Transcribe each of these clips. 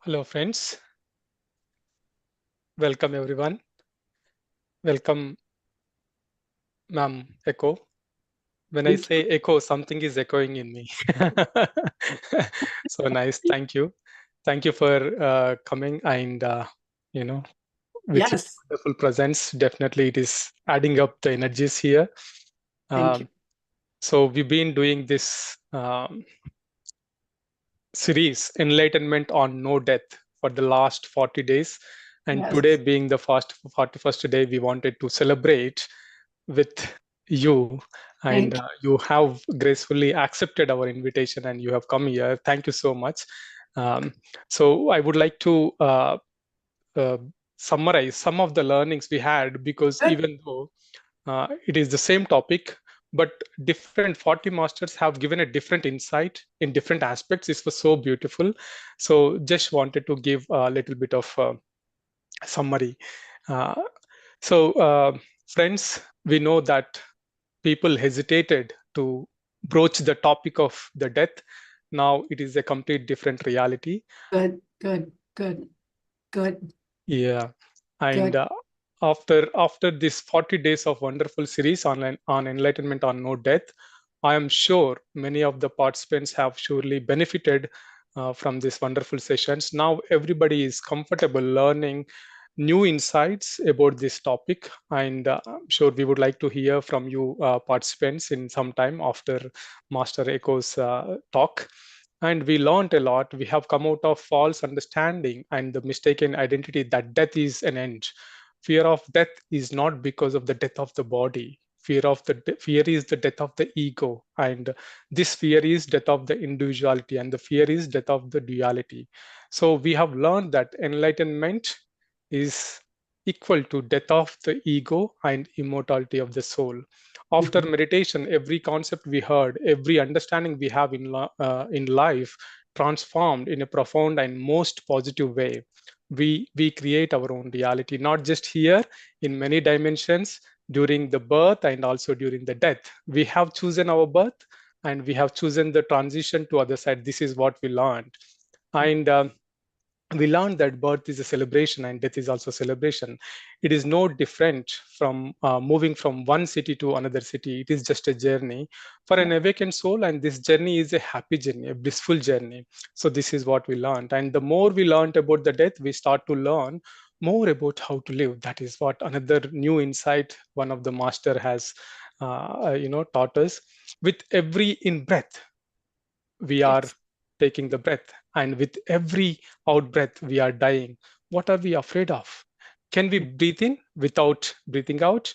Hello, friends. Welcome, everyone. Welcome, ma'am. Echo. When I Thank say echo, something is echoing in me. So nice. Thank you. Thank you for coming and, you know, with your Yes, wonderful presence. Definitely, it is adding up the energies here. thank you. Um, so we've been doing this series, Enlightenment on No Death, for the last 40 days. And Yes, today being the first 41st day, we wanted to celebrate with you. And thank you. you have gracefully accepted our invitation and you have come here. Thank you so much. Um, so I would like to uh, summarize some of the learnings we had, because Good, even though it is the same topic, but different 40 masters have given a different insight in different aspects. This was so beautiful. So just wanted to give a little bit of summary. Uh, so, friends, we know that people hesitated to broach the topic of the death. Now it is a complete different reality. good, good, good, good, Yeah, and good. after this 40 days of wonderful series on enlightenment on no death, I am sure many of the participants have surely benefited from these wonderful sessions. Now everybody is comfortable learning new insights about this topic, and I'm sure we would like to hear from you participants in some time after Master Echo's talk. And we learned a lot. We have come out of false understanding and the mistaken identity that death is an end. Fear of death is not because of the death of the body. Fear is the death of the ego, and this fear is death of the individuality, and the fear is death of the duality. So we have learned that enlightenment is equal to death of the ego and immortality of the soul. After Mhm. meditation, every concept we heard, every understanding we have in life transformed in a profound and most positive way. We create our own reality, not just here, in many dimensions, during the birth and also during the death. We have chosen our birth and we have chosen the transition to other side. This is what we learned. And we learned that birth is a celebration and death is also a celebration. It is no different from moving from one city to another city. It is just a journey for an Yeah, awakened soul, and this journey is a happy journey, a blissful journey. So this is what we learned, and the more we learned about the death, we start to learn more about how to live. That is what another new insight one of the master has taught us. With every in breath, we are yes. taking the breath, and with every out breath we are dying. What are we afraid of? Can we breathe in without breathing out?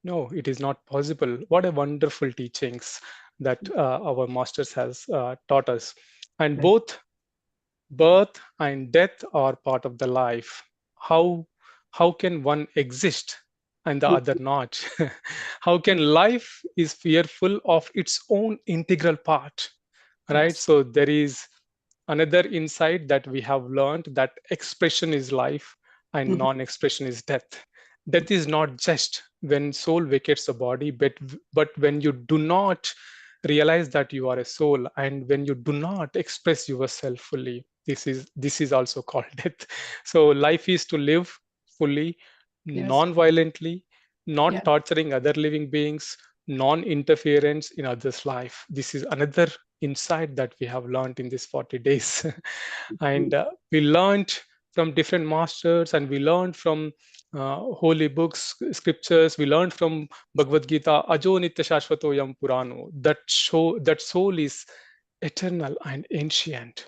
No, it is not possible. What a wonderful teachings that our masters has taught us. And Good. both birth and death are part of the life. How how can one exist and the other not? How can life is fearful of its own integral part, right? Yes. So there is another insight that we have learned, that expression is life and Mhm. non-expression is death. Death is not just when soul vacates the body, but when you do not realize that you are a soul, and when you do not express yourself fully, this is also called death. So life is to live fully, Yes, non-violently, not yeah. torturing other living beings, non-interference in others' life. This is another insight that we have learned in these 40 days. And Mhm. we learned from different masters, and we learned from holy books, scriptures. We learned from Bhagavad Gita, Ajo Nitya Shashvato Yam Purano, that soul is eternal and ancient.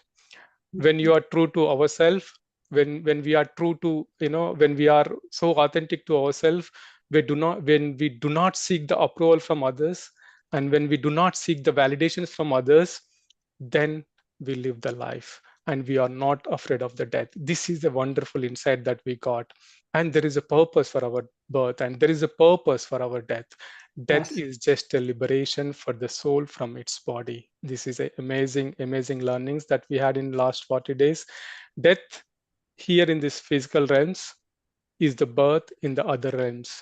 When you are true to ourselves, when we are true to, when we are so authentic to ourselves, when we do not seek the approval from others, and when we do not seek the validations from others, then we live the life and we are not afraid of the death. This is a wonderful insight that we got. And there is a purpose for our birth and there is a purpose for our death. Death Yes. is just a liberation for the soul from its body. This is a amazing, amazing learnings that we had in the last 40 days. Death here in this physical realms is the birth in the other realms.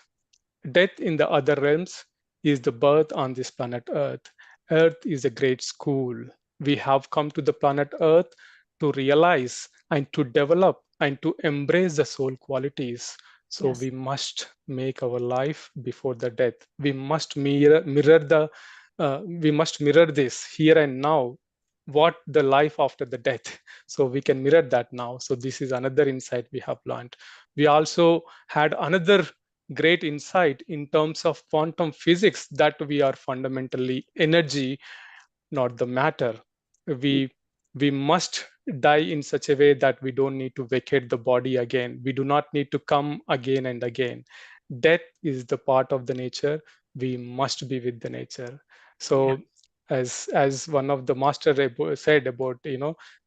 Death in the other realms is the birth on this planet Earth. Earth is a great school. We have come to the planet Earth to realize and to develop and to embrace the soul qualities. So Yes. we must make our life before the death. We must mirror this here and now, what the life after the death. So we can mirror that now. So this is another insight we have learned. We also had another great insight in terms of quantum physics, that we are fundamentally energy, not the matter. We we must die in such a way that we don't need to vacate the body again. We do not need to come again and again. Death is the part of the nature. We must be with the nature. Yeah. So as one of the master said about,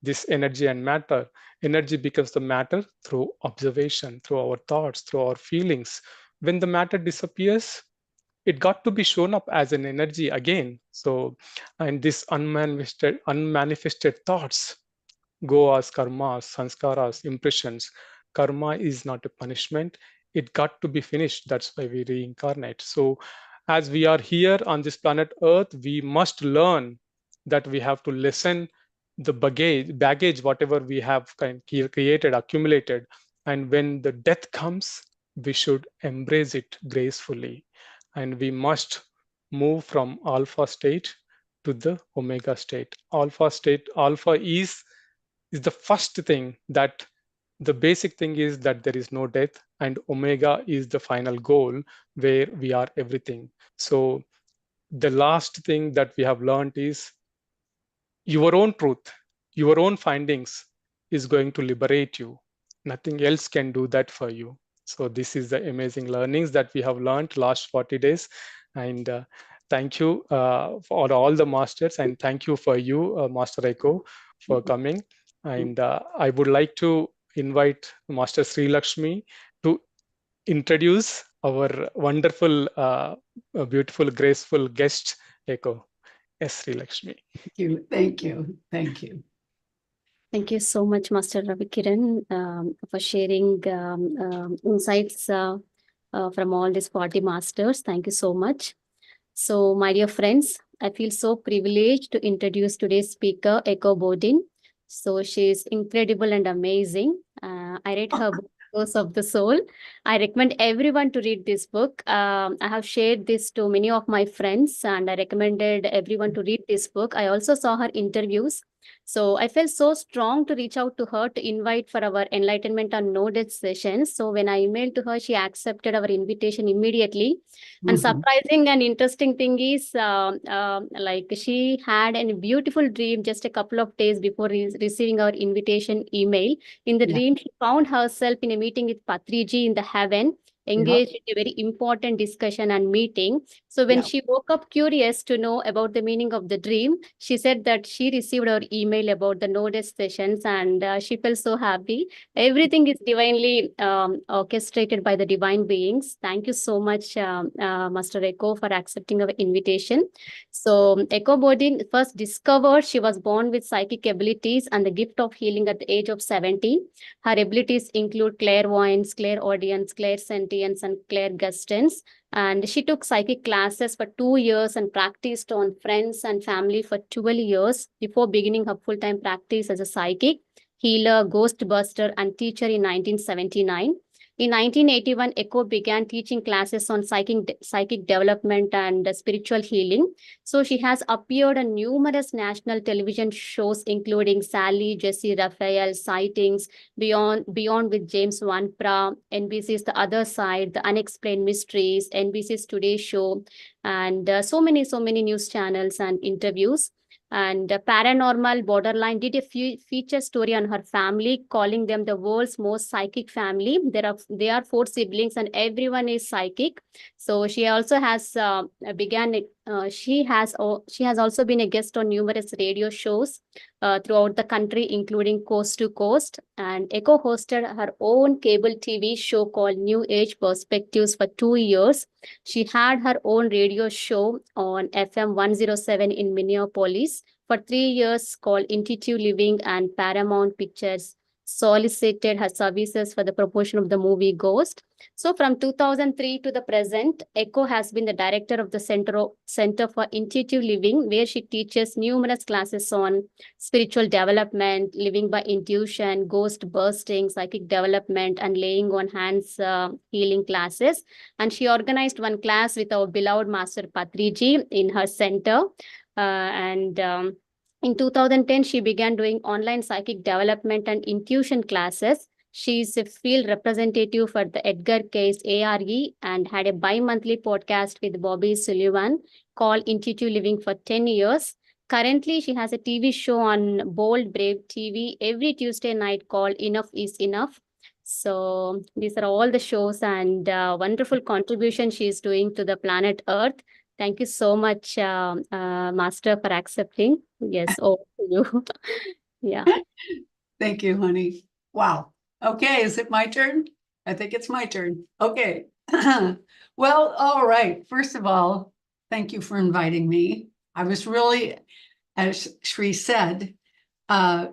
this energy and matter, energy becomes the matter through observation, through our thoughts, through our feelings. When the matter disappears, it got to be shown up as an energy again. So, and this unmanifested thoughts go as karmas, sanskaras, impressions. Karma is not a punishment. It got to be finished. That's why we reincarnate. So, as we are here on this planet Earth, we must learn that we have to lessen the baggage, whatever we have created, accumulated. And when the death comes, we should embrace it gracefully. And we must move from alpha state to the omega state. Alpha is the first thing, that the basic thing is that there is no death, and omega is the final goal where we are everything. So the last thing that we have learned is your own truth, your own findings is going to liberate you. Nothing else can do that for you. So this is the amazing learnings that we have learned last 40 days. And thank you for all the masters, and thank you for you, Master Echo, for coming. And I would like to invite Master Sri Lakshmi to introduce our wonderful, beautiful, graceful guest, Echo. Yes, Sri Lakshmi. Thank you. Thank you. Thank you. Thank you so much, Master Ravi Kiran, for sharing insights from all these 40 masters. Thank you so much. So, my dear friends, I feel so privileged to introduce today's speaker, Echo Bodin. So, she is incredible and amazing. I read her book, Dose of the Soul. I recommend everyone to read this book. I have shared this to many of my friends, and I recommended everyone to read this book. I also saw her interviews. So I felt so strong to reach out to her to invite for our enlightenment on no death sessions. So when I emailed to her, she accepted our invitation immediately. And surprising and interesting thing is, like she had a beautiful dream just a couple of days before receiving our invitation email. In the dream, she found herself in a meeting with Patriji in the heaven, engaged in a very important discussion and meeting. So when she woke up curious to know about the meaning of the dream, she said that she received our email about the no death sessions, and she felt so happy. Everything is divinely orchestrated by the divine beings. Thank you so much, Master Echo, for accepting our invitation. So Echo Bodin first discovered she was born with psychic abilities and the gift of healing at the age of 17. Her abilities include clairvoyance, clairaudience, clairsentience, and clairgustance. And she took psychic classes for 2 years and practiced on friends and family for 12 years before beginning her full-time practice as a psychic, healer, ghostbuster, and teacher in 1979. In 1981, Echo began teaching classes on psychic development and spiritual healing. So she has appeared on numerous national television shows, including Sally, Jesse Raphael, Sightings, Beyond with James Van Pra, NBC's The Other Side, The Unexplained Mysteries, NBC's Today Show, and so many news channels and interviews. And Paranormal Borderline did a feature story on her family, calling them the world's most psychic family. They are 4 siblings, and everyone is psychic. So she also has she has also been a guest on numerous radio shows throughout the country, including Coast to Coast. And Echo hosted her own cable TV show called New Age Perspectives for 2 years. She had her own radio show on FM 107 in Minneapolis for 3 years called Intuitive Living, and Paramount Pictures solicited her services for the promotion of the movie Ghost. So from 2003 to the present, Echo has been the director of the Center for Intuitive Living, where she teaches numerous classes on spiritual development, living by intuition, ghost busting, psychic development, and laying on hands healing classes. And she organized one class with our beloved Master Patriji in her center. In 2010, she began doing online psychic development and intuition classes. She is a field representative for the Edgar Case ARE and had a bi-monthly podcast with Bobby Sullivan called Intuitive Living for 10 years. Currently, she has a TV show on Bold Brave TV every Tuesday night called Enough is Enough. So these are all the shows and wonderful contribution she is doing to the planet Earth. Thank you so much, Master, for accepting. Yes, over to you. Yeah. Thank you, honey. Wow. Okay, is it my turn? I think it's my turn. Okay. Well, all right. First of all, thank you for inviting me. I was really, as Shri said, I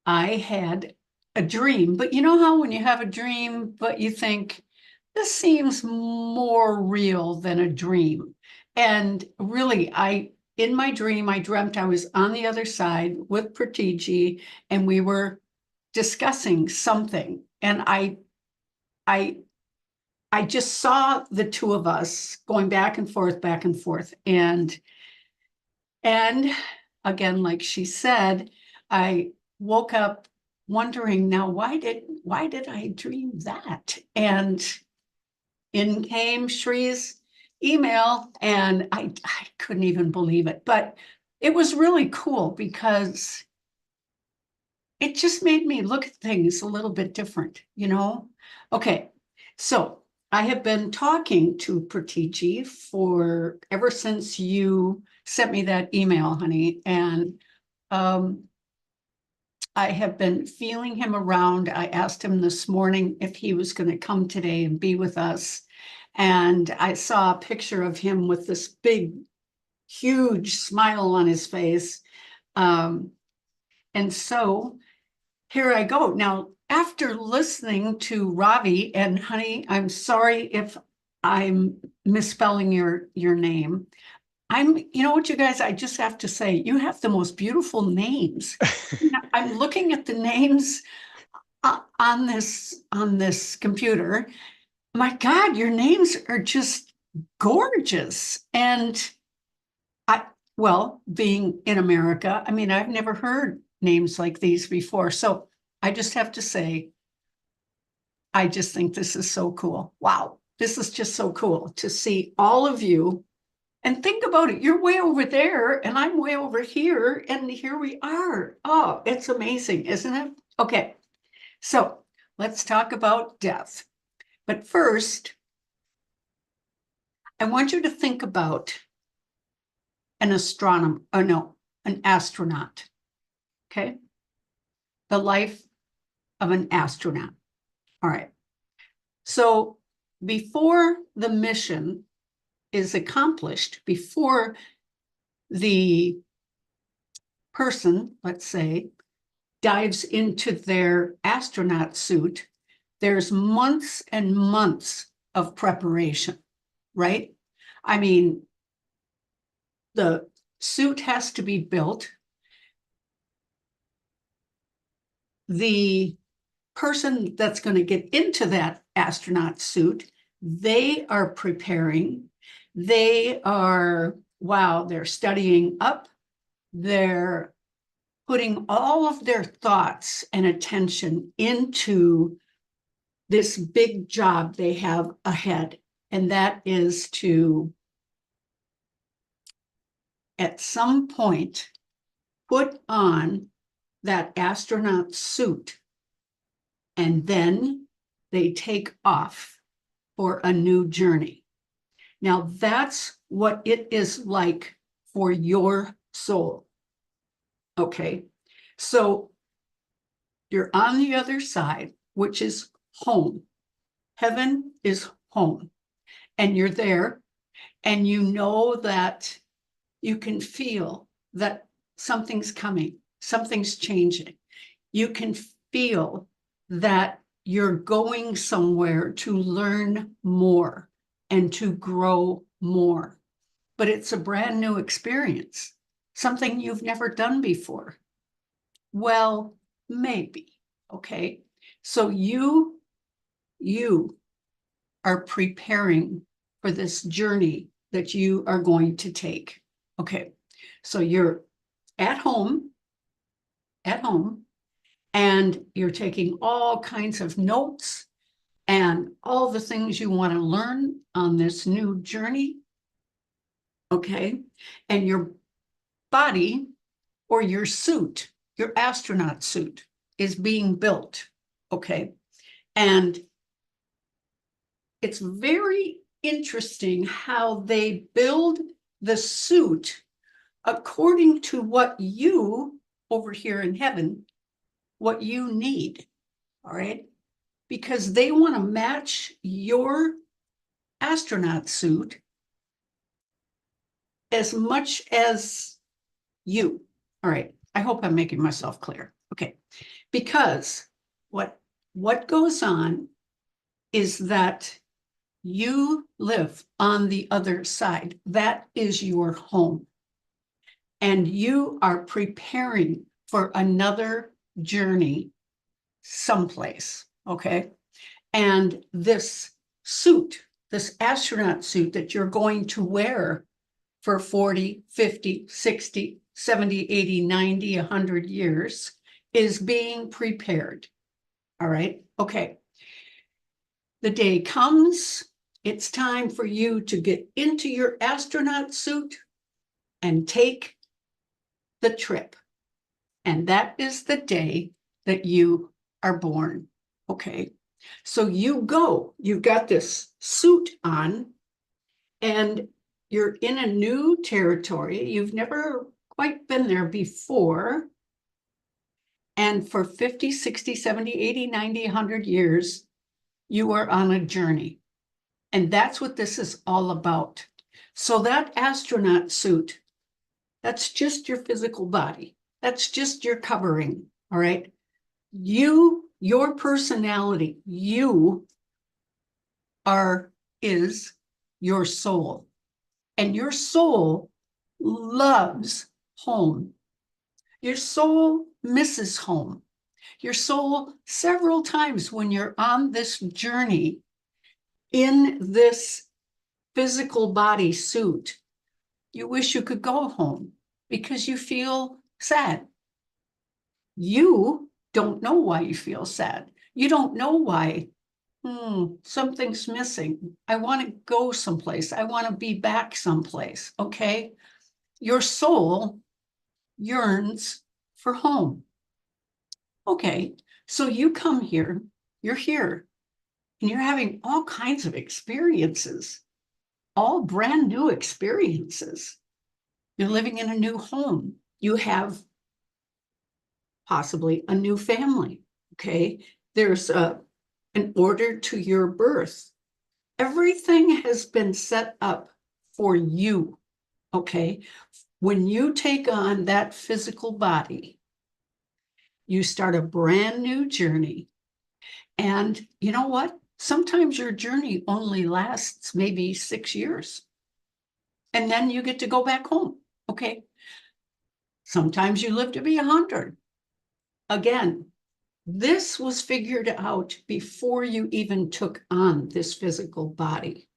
had a dream, but you know how when you have a dream, but you think, this seems more real than a dream. And really, in my dream, I dreamt I was on the other side with Pratiji, and we were discussing something. And I just saw the two of us going back and forth, back and forth. And again, like she said, I woke up wondering, now why did I dream that? And in came Shri's email, and I couldn't even believe it. But it was really cool because it just made me look at things a little bit different, you know? Okay, so I have been talking to Pratiji for ever since you sent me that email, honey. And I have been feeling him around. I asked him this morning if he was going to come today and be with us. And I saw a picture of him with this big, huge smile on his face. And so here I go. Now, after listening to Ravi, and honey, I'm sorry if I'm misspelling your name. You know what, you guys, I just have to say, you have the most beautiful names. I'm looking at the names on this computer. My God, your names are just gorgeous. And well, being in America, I mean, I've never heard names like these before. So I just have to say, I just think this is so cool. Wow, this is just so cool to see all of you. And think about it, you're way over there and I'm way over here, and here we are. Oh, it's amazing, isn't it? Okay, so let's talk about death. But first, I want you to think about an astronaut, okay? The life of an astronaut. All right. So before the mission is accomplished, before the person, let's say, dives into their astronaut suit, there's months and months of preparation, right? I mean, the suit has to be built. The person that's going to get into that astronaut suit, they are preparing. They are, wow, they're studying up. They're putting all of their thoughts and attention into this big job they have ahead. And that is to, at some point, put on that astronaut suit, and then they take off for a new journey. Now, that's what it is like for your soul. Okay, so you're on the other side, which is home. Heaven is home. And you're there, and you know that you can feel that something's coming, something's changing. You can feel that you're going somewhere to learn more and to grow more. But it's a brand new experience, something you've never done before. Well, maybe, okay? So you are preparing for this journey that you are going to take. Okay, so you're at home, and you're taking all kinds of notes and all the things you want to learn on this new journey. Okay, and your body or your suit, your astronaut suit, is being built. Okay, and it's very interesting how they build the suit according to what you over here in heaven, what you need. All right, because they want to match your astronaut suit as much as you. All right, I hope I'm making myself clear. Okay, because what goes on is that you live on the other side. That is your home. And you are preparing for another journey someplace, okay? And this suit, this astronaut suit that you're going to wear for 40, 50, 60, 70, 80, 90, 100 years is being prepared. All right, okay. The day comes, it's time for you to get into your astronaut suit and take the trip. And that is the day that you are born. Okay, so you go, you've got this suit on, and you're in a new territory. You've never quite been there before. And for 50, 60, 70, 80, 90, 100 years, you are on a journey. And that's what this is all about. So that astronaut suit, that's just your physical body. That's just your covering, all right? Your personality, is your soul. And your soul loves home. Your soul misses home. Your soul, several times when you're on this journey in this physical body suit, you wish you could go home because you feel sad. You don't know why you feel sad. You don't know why. Something's missing. I want to go someplace. I want to be back someplace. Okay. Your soul yearns for home. Okay. So you come here, you're here, and you're having all kinds of experiences, all brand new experiences. You're living in a new home. You have possibly a new family. Okay. There's an order to your birth. Everything has been set up for you. Okay. When you take on that physical body, you start a brand new journey. And you know what? Sometimes your journey only lasts maybe 6 years. And then you get to go back home. Okay. Sometimes you live to be 100. Again, this was figured out before you even took on this physical body.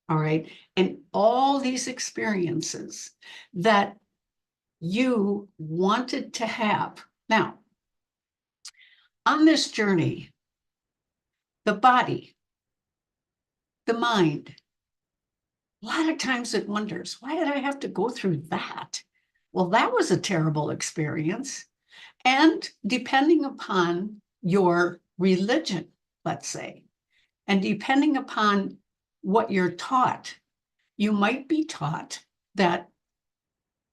All right. And all these experiences that you wanted to have. Now, on this journey, the body, the mind, a lot of times it wonders, why did I have to go through that? Well, that was a terrible experience. And depending upon your religion, let's say, and depending upon what you're taught, you might be taught that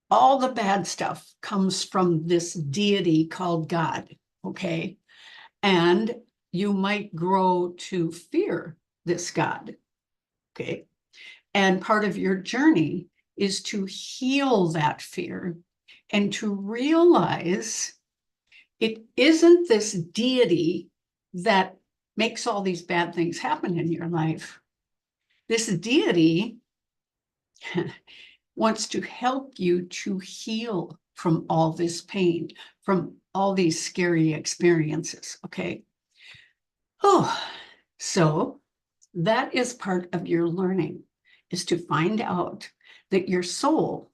all the bad stuff comes from this deity called God, okay? And you might grow to fear this God, okay? And part of your journey is to heal that fear and to realize it isn't this deity that makes all these bad things happen in your life. This deity wants to help you to heal from all this pain, from all these scary experiences, okay? Oh, so that is part of your learning, is to find out that your soul,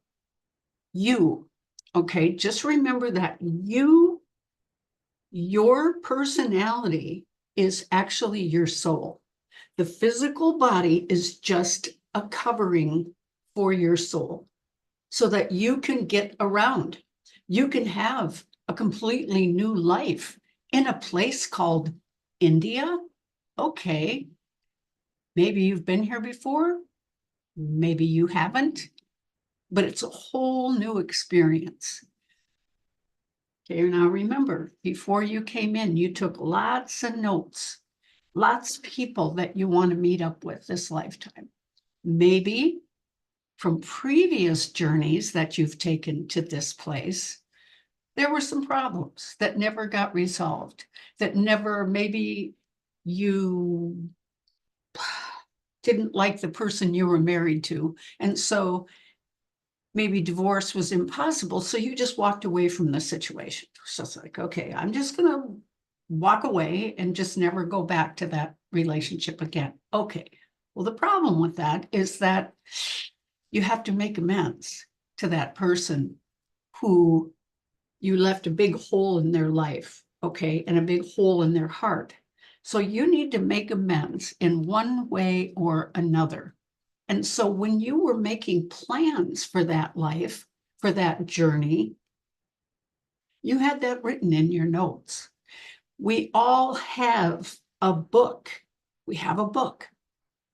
you, okay, just remember that your personality is actually your soul. The physical body is just a covering for your soul so that you can get around. You can have a completely new life in a place called India. Okay, maybe you've been here before, maybe you haven't, but it's a whole new experience. Okay, now remember, before you came in, you took lots of notes, lots of people that you want to meet up with this lifetime. Maybe from previous journeys that you've taken to this place, there were some problems that never got resolved, that never, maybe you didn't like the person you were married to. And so maybe divorce was impossible. So you just walked away from the situation. So it's like, okay, I'm just going to walk away and just never go back to that relationship again. Okay. Well, the problem with that is that you have to make amends to that person who you left a big hole in their life, okay, and a big hole in their heart. So you need to make amends in one way or another. And so when you were making plans for that life, for that journey, you had that written in your notes. We all have a book. We have a book.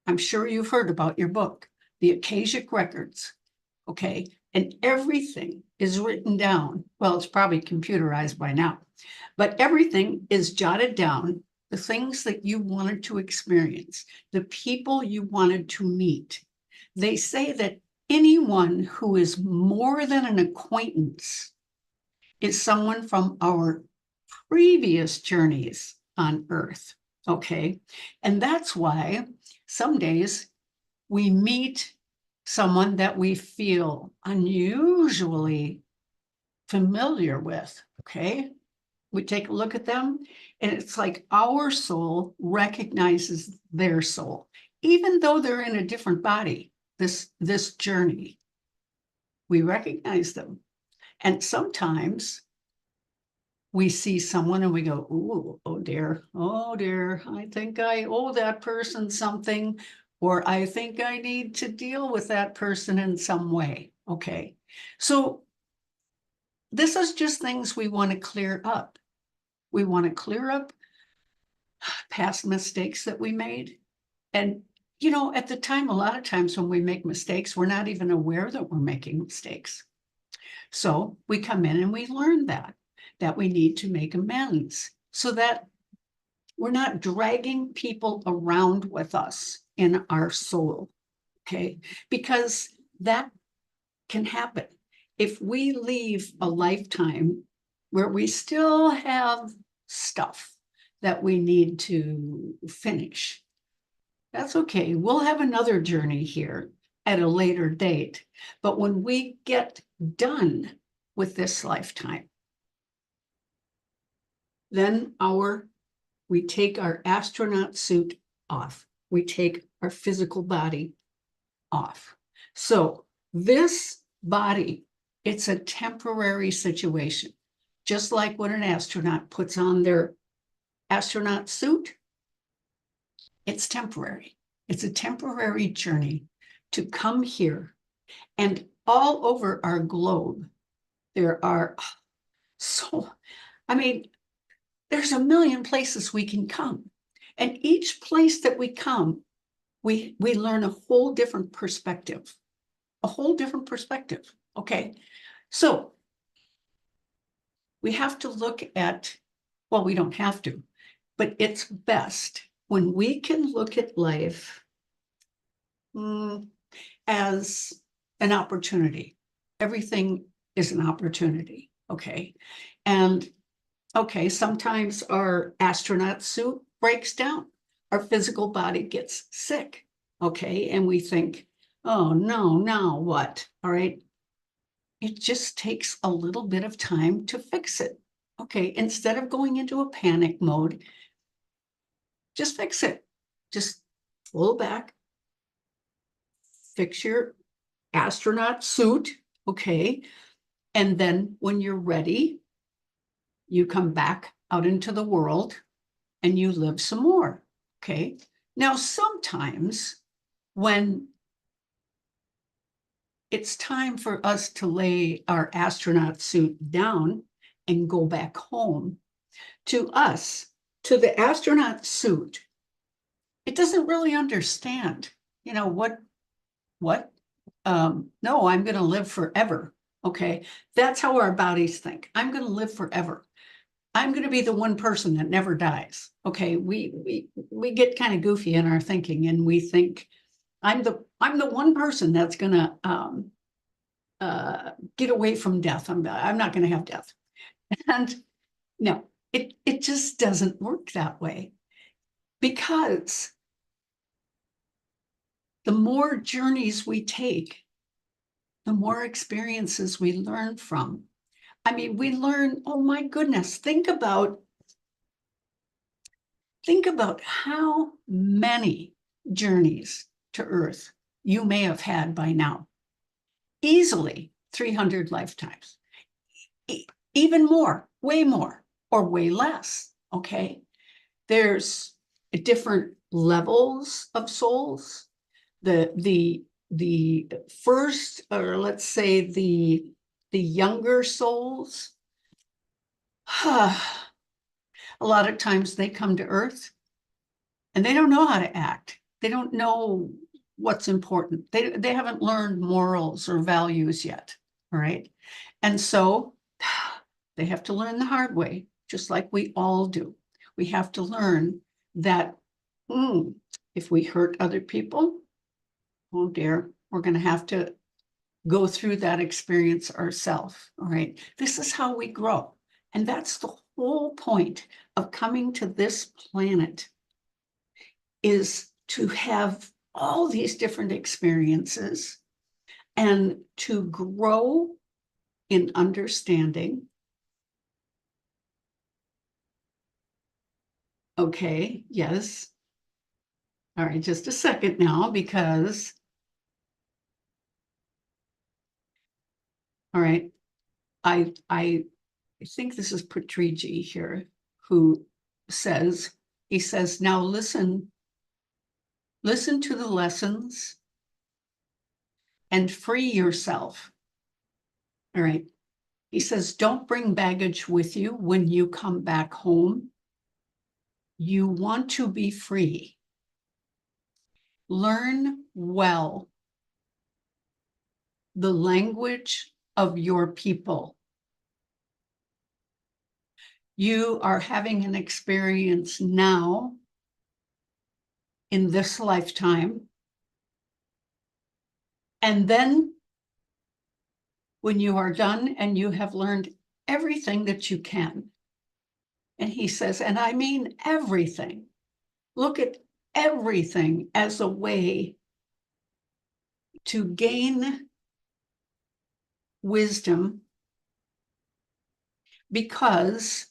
I'm sure you've heard about your book, the Akashic Records, okay? And everything is written down. Well, it's probably computerized by now, but everything is jotted down, the things that you wanted to experience, the people you wanted to meet. They say that anyone who is more than an acquaintance is someone from our previous journeys on Earth, okay? And that's why some days we meet someone that we feel unusually familiar with, okay? We take a look at them, and it's like our soul recognizes their soul, even though they're in a different body. This journey, we recognize them. And sometimes we see someone and we go, ooh, oh dear, I think I owe that person something, or I think I need to deal with that person in some way. Okay, so this is just things we want to clear up. We want to clear up past mistakes that we made. And you know, at the time, a lot of times when we make mistakes, we're not even aware that we're making mistakes. So we come in and we learn that we need to make amends so that we're not dragging people around with us in our soul, okay? Because that can happen. If we leave a lifetime where we still have stuff that we need to finish, that's okay. We'll have another journey here at a later date. But when we get done with this lifetime, then we take our astronaut suit off. We take our physical body off. So this body, it's a temporary situation. Just like when an astronaut puts on their astronaut suit, it's temporary. It's a temporary journey to come here. And all over our globe, there are there's a million places we can come. And each place that we come, we learn a whole different perspective, okay? So we have to look at, well, we don't have to, but it's best when we can look at life as an opportunity. Everything is an opportunity, okay? And okay, sometimes our astronaut suit breaks down. Our physical body gets sick, okay? And we think, oh no, now what? All right. It just takes a little bit of time to fix it. Okay, instead of going into a panic mode, just fix it. Just pull back, fix your astronaut suit, okay? And then when you're ready, you come back out into the world and you live some more, okay? Now, sometimes when it's time for us to lay our astronaut suit down and go back home, to us, to the astronaut suit, it doesn't really understand, you know, what, no, I'm going to live forever. Okay. That's how our bodies think. I'm going to live forever. I'm going to be the one person that never dies. Okay. We get kind of goofy in our thinking, and we think I'm the one person that's going to, get away from death. I'm not going to have death. And no, it just doesn't work that way, because the more journeys we take, the more experiences we learn from. I mean, we learn, oh my goodness, think about how many journeys to Earth you may have had by now. Easily 300 lifetimes, even more, way more, or way less, okay? There's different levels of souls. The first, or let's say the younger souls, a lot of times they come to Earth and they don't know how to act. They don't know what's important. They haven't learned morals or values yet, all right? And so they have to learn the hard way, just like we all do. We have to learn that if we hurt other people, oh dear, we're going to have to go through that experience ourselves, all right? This is how we grow. And that's the whole point of coming to this planet, is to have all these different experiences and to grow in understanding. Okay, yes. All right, just a second now, because, all right, I think this is Patriji here, who says, he says, now listen to the lessons and free yourself. All right. He says, don't bring baggage with you when you come back home. You want to be free. Learn well the language of your people. You are having an experience now in this lifetime. And then when you are done and you have learned everything that you can, and he says, and I mean everything, look at everything as a way to gain wisdom, because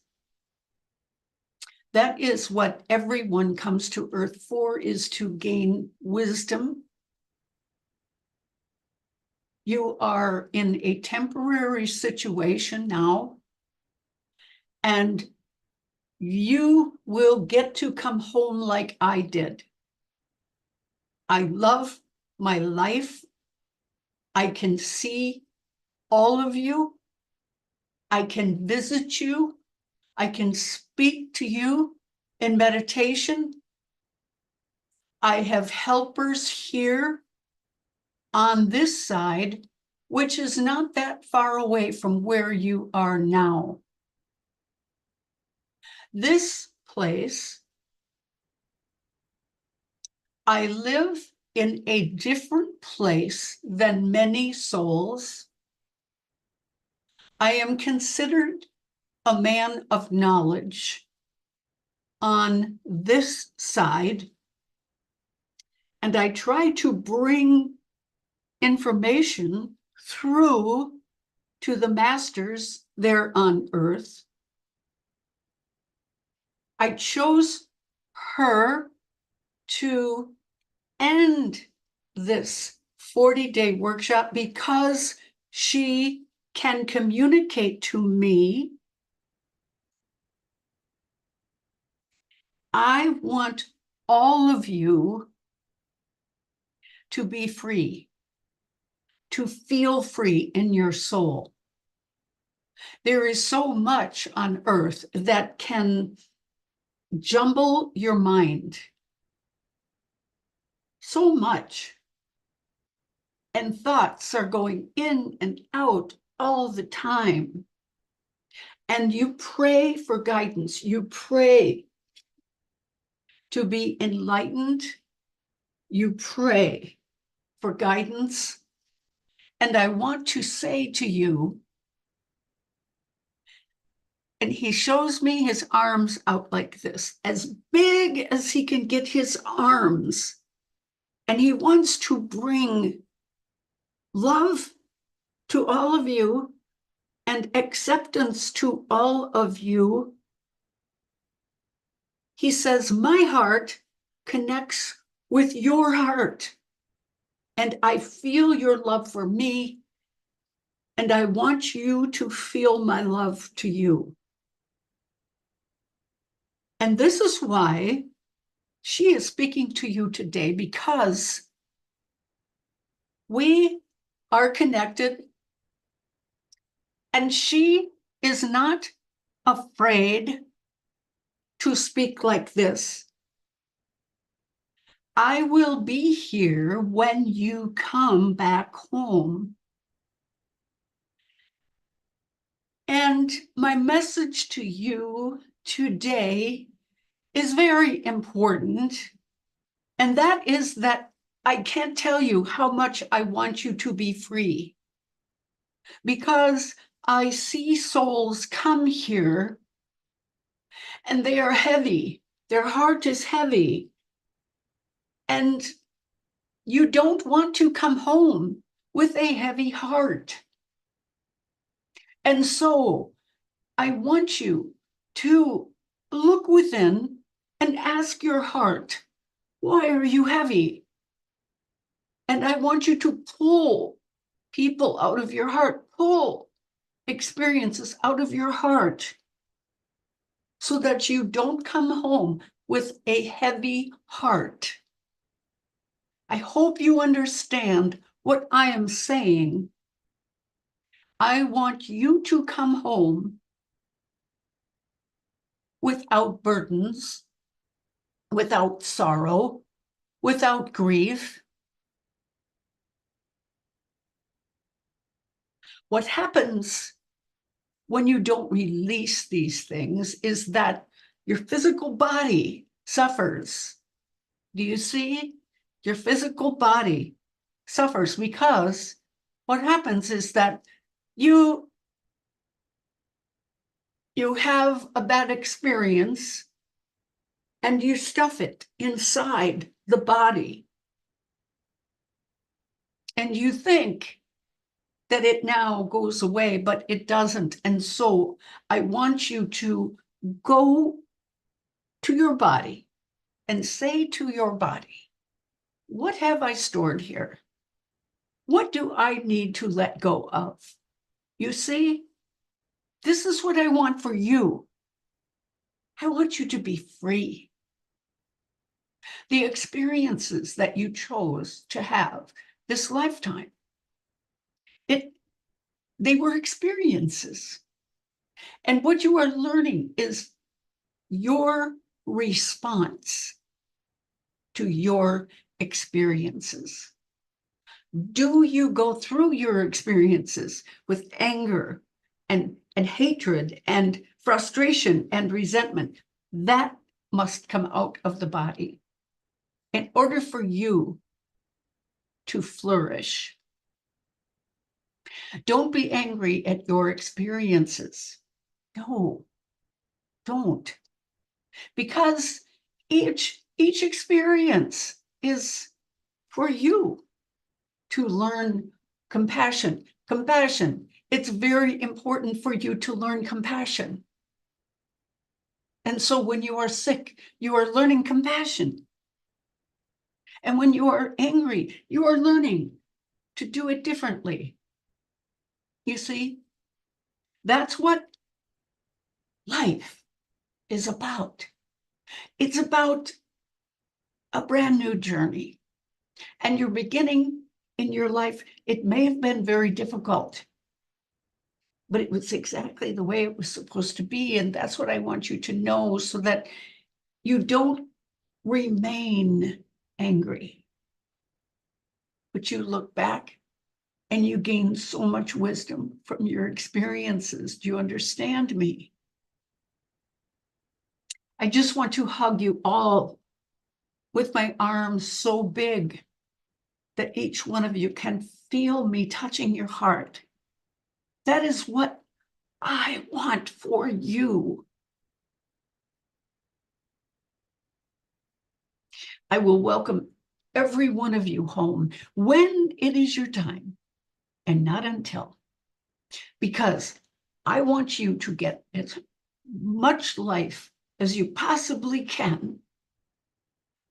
that is what everyone comes to Earth for, is to gain wisdom. You are in a temporary situation now, and you will get to come home like I did. I love my life. I can see all of you. I can visit you. I can speak to you in meditation. I have helpers here on this side, which is not that far away from where you are now. This place, I live in a different place than many souls. I am considered a man of knowledge. on this side, and I try to bring information through to the masters there on earth. I chose her to end this 40-day workshop because she can communicate to me. I want all of you to be free, to feel free in your soul. There is so much on earth that can jumble your mind. So much. And thoughts are going in and out all the time. And you pray for guidance. You pray to be enlightened. You pray for guidance. And I want to say to you, and he shows me his arms out like this, as big as he can get his arms. And he wants to bring love to all of you and acceptance to all of you. He says, my heart connects with your heart. And I feel your love for me. And I want you to feel my love to you. And this is why she is speaking to you today, because we are connected. And she is not afraid to speak like this. I will be here when you come back home. And my message to you today is very important. And that is that I can't tell you how much I want you to be free. Because I see souls come here and they are heavy. Their heart is heavy. And you don't want to come home with a heavy heart. And so I want you to look within and ask your heart, why are you heavy? And I want you to pull people out of your heart, pull experiences out of your heart so that you don't come home with a heavy heart. I hope you understand what I am saying. I want you to come home without burdens, without sorrow, without grief. What happens when you don't release these things is that your physical body suffers. Do you see? Your physical body suffers because what happens is that you have a bad experience and you stuff it inside the body. And you think that it now goes away, but it doesn't. And so I want you to go to your body and say to your body, what have I stored here? What do I need to let go of? You see, this is what I want for you. I want you to be free. The experiences that you chose to have this lifetime, they were experiences. And what you are learning is your response to your experiences. Do you go through your experiences with anger and hatred and frustration and resentment? That must come out of the body in order for you to flourish. Don't be angry at your experiences. No, don't. because each experience is for you to learn compassion. Compassion. It's very important for you to learn compassion. And so when you are sick, you are learning compassion. And when you are angry, you are learning to do it differently. You see, that's what life is about. It's about a brand new journey. And you're beginning in your life. It may have been very difficult, but it was exactly the way it was supposed to be. And that's what I want you to know, so that you don't remain angry, but you look back and you gain so much wisdom from your experiences. Do you understand me? I just want to hug you all with my arms so big that each one of you can feel me touching your heart. That is what I want for you. I will welcome every one of you home when it is your time, and not until, because I want you to get as much life as you possibly can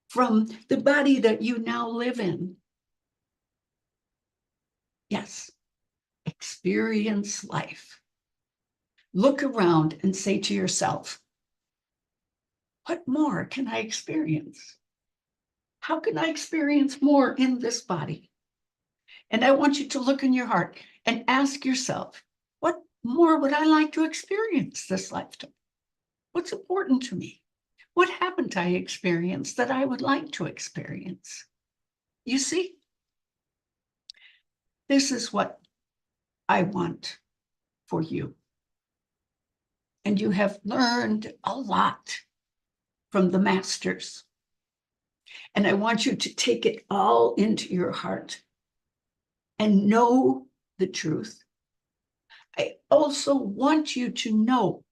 from the body that you now live in. Yes, experience life. Look around and say to yourself, what more can I experience? How can I experience more in this body? And I want you to look in your heart and ask yourself, what more would I like to experience this lifetime? What's important to me? What haven't I experienced that I would like to experience? You see, this is what I want for you. And you have learned a lot from the masters. And I want you to take it all into your heart and know the truth. I also want you to know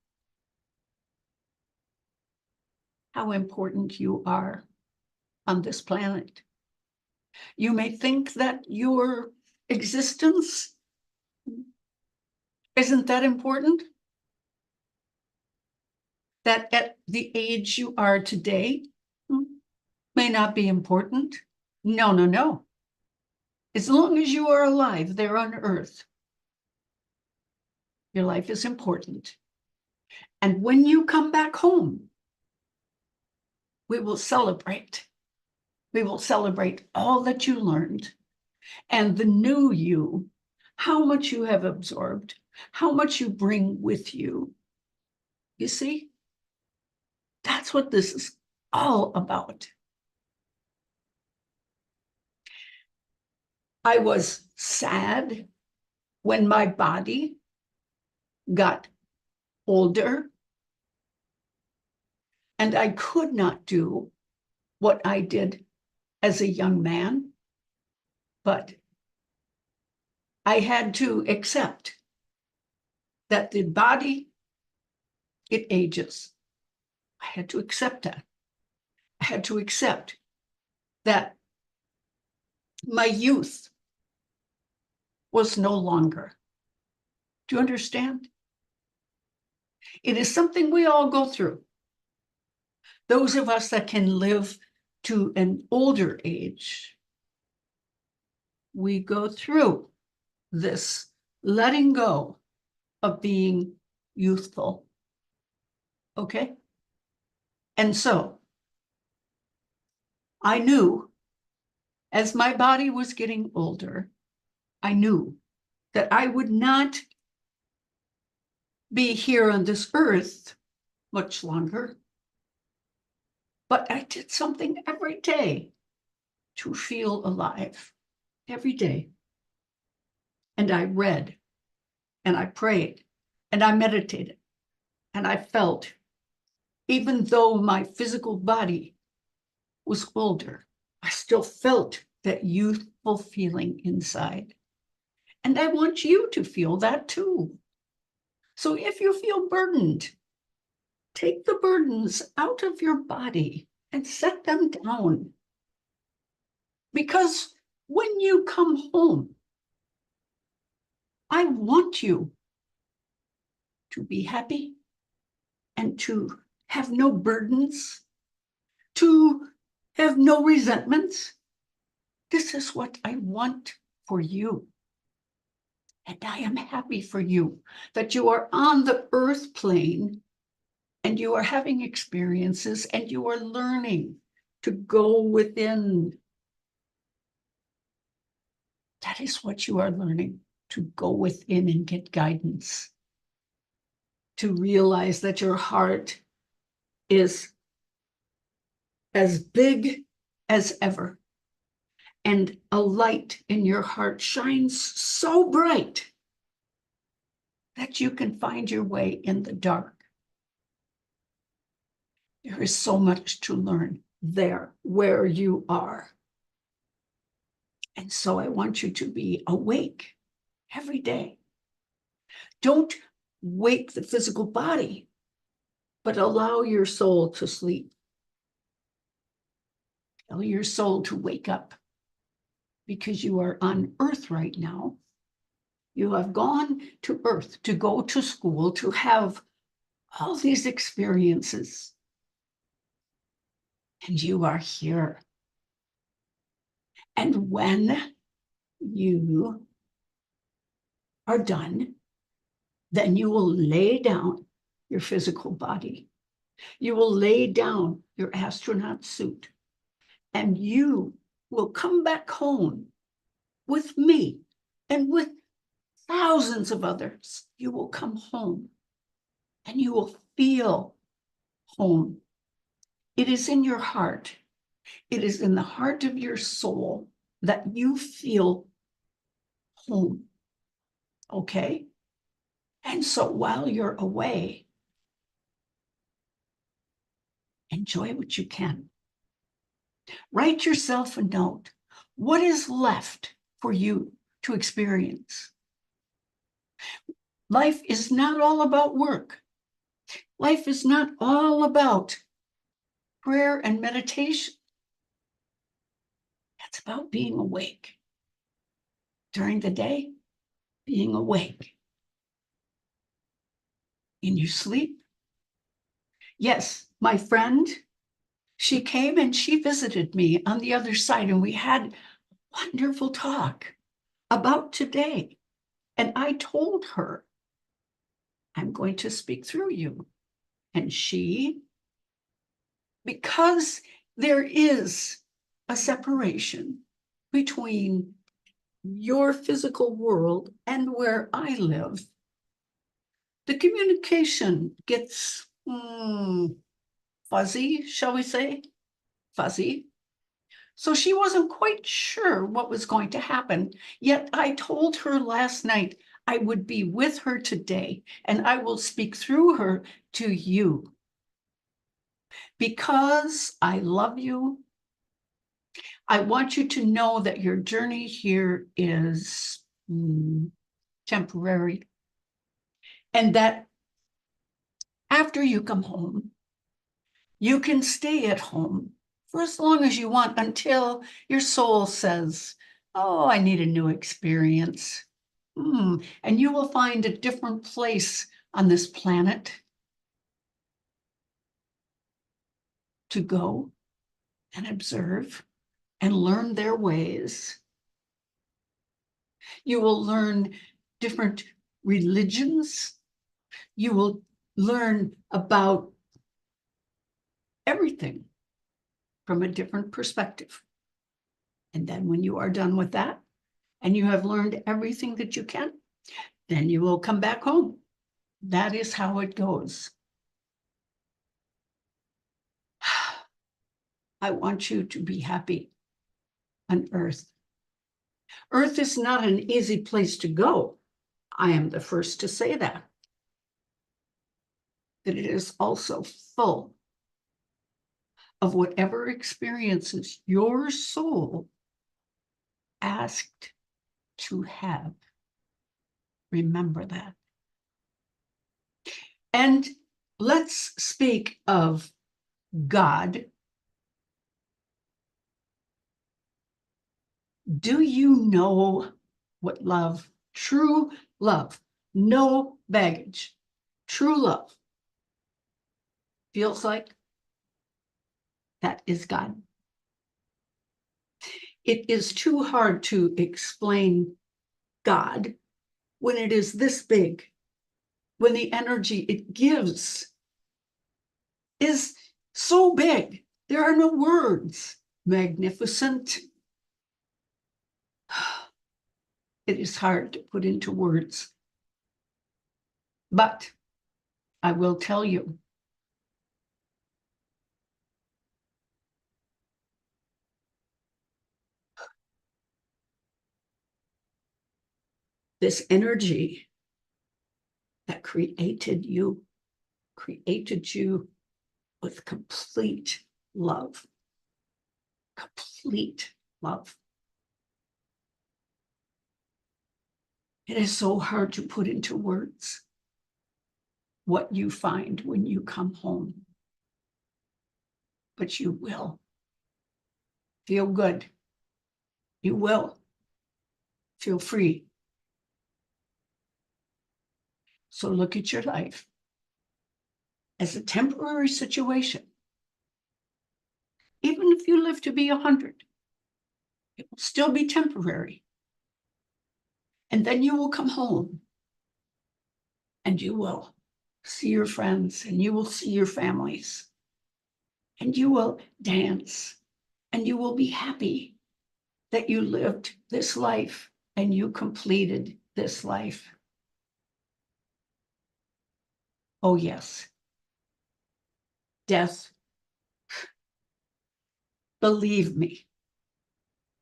how important you are on this planet. You may think that your existence isn't that important, that at the age you are today may not be important. No, no, no. As long as you are alive there on earth, your life is important. And when you come back home, we will celebrate. We will celebrate all that you learned and the new you, how much you have absorbed, how much you bring with you. You see, that's what this is all about. I was sad when my body got older and I could not do what I did as a young man, but I had to accept that the body, it ages. I had to accept that. I had to accept that my youth was no longer. Do you understand? It is something we all go through. Those of us that can live to an older age, we go through this letting go of being youthful. Okay? And so I knew as my body was getting older, I knew that I would not be here on this earth much longer. But I did something every day to feel alive, every day. And I read, and I prayed, and I meditated, and I felt, even though my physical body was older, I still felt that youthful feeling inside. And I want you to feel that too. So if you feel burdened, take the burdens out of your body and set them down. Because when you come home, I want you to be happy and to have no burdens, to have no resentments. This is what I want for you. And I am happy for you that you are on the earth plane and you are having experiences and you are learning to go within. That is what you are learning, to go within and get guidance, to realize that your heart is as big as ever. And a light in your heart shines so bright that you can find your way in the dark. There is so much to learn there where you are. And so I want you to be awake every day. Don't wake the physical body, but allow your soul to sleep. Allow your soul to wake up, because you are on earth right now. You have gone to earth to go to school, to have all these experiences. And you are here. And when you are done, then you will lay down your physical body. You will lay down your astronaut suit, and you will come back home with me and with thousands of others. You will come home and you will feel home. It is in your heart. It is in the heart of your soul that you feel home. Okay? And so while you're away, enjoy what you can. Write yourself a note. What is left for you to experience? Life is not all about work. Life is not all about prayer and meditation. It's about being awake. During the day, being awake. In your sleep. Yes, my friend, she came and she visited me on the other side, and we had a wonderful talk about today. And I told her, I'm going to speak through you. And she, because there is a separation between your physical world and where I live, the communication gets fuzzy, shall we say? Fuzzy. So she wasn't quite sure what was going to happen. Yet I told her last night I would be with her today, and I will speak through her to you. Because I love you, I want you to know that your journey here is temporary, and that after you come home, you can stay at home for as long as you want until your soul says, oh, I need a new experience. And you will find a different place on this planet to go and observe and learn their ways. You will learn different religions. You will learn about everything from a different perspective. And then when you are done with that, and you have learned everything that you can, then you will come back home. That is how it goes. I want you to be happy on earth. Earth is not an easy place to go. I am the first to say that. But it is also full of whatever experiences your soul asked to have. Remember that. And let's speak of God. Do you know what love, true love, no baggage, true love feels like? That is God. It is too hard to explain God when it is this big, when the energy it gives is so big. There are no words. Magnificent. It is hard to put into words. But I will tell you, this energy that created you with complete love. Complete love. It is so hard to put into words what you find when you come home. But you will feel good. You will feel free. So look at your life as a temporary situation. Even if you live to be 100, it will still be temporary. And then you will come home and you will see your friends and you will see your families and you will dance and you will be happy that you lived this life and you completed this life. Oh, yes. Death, believe me,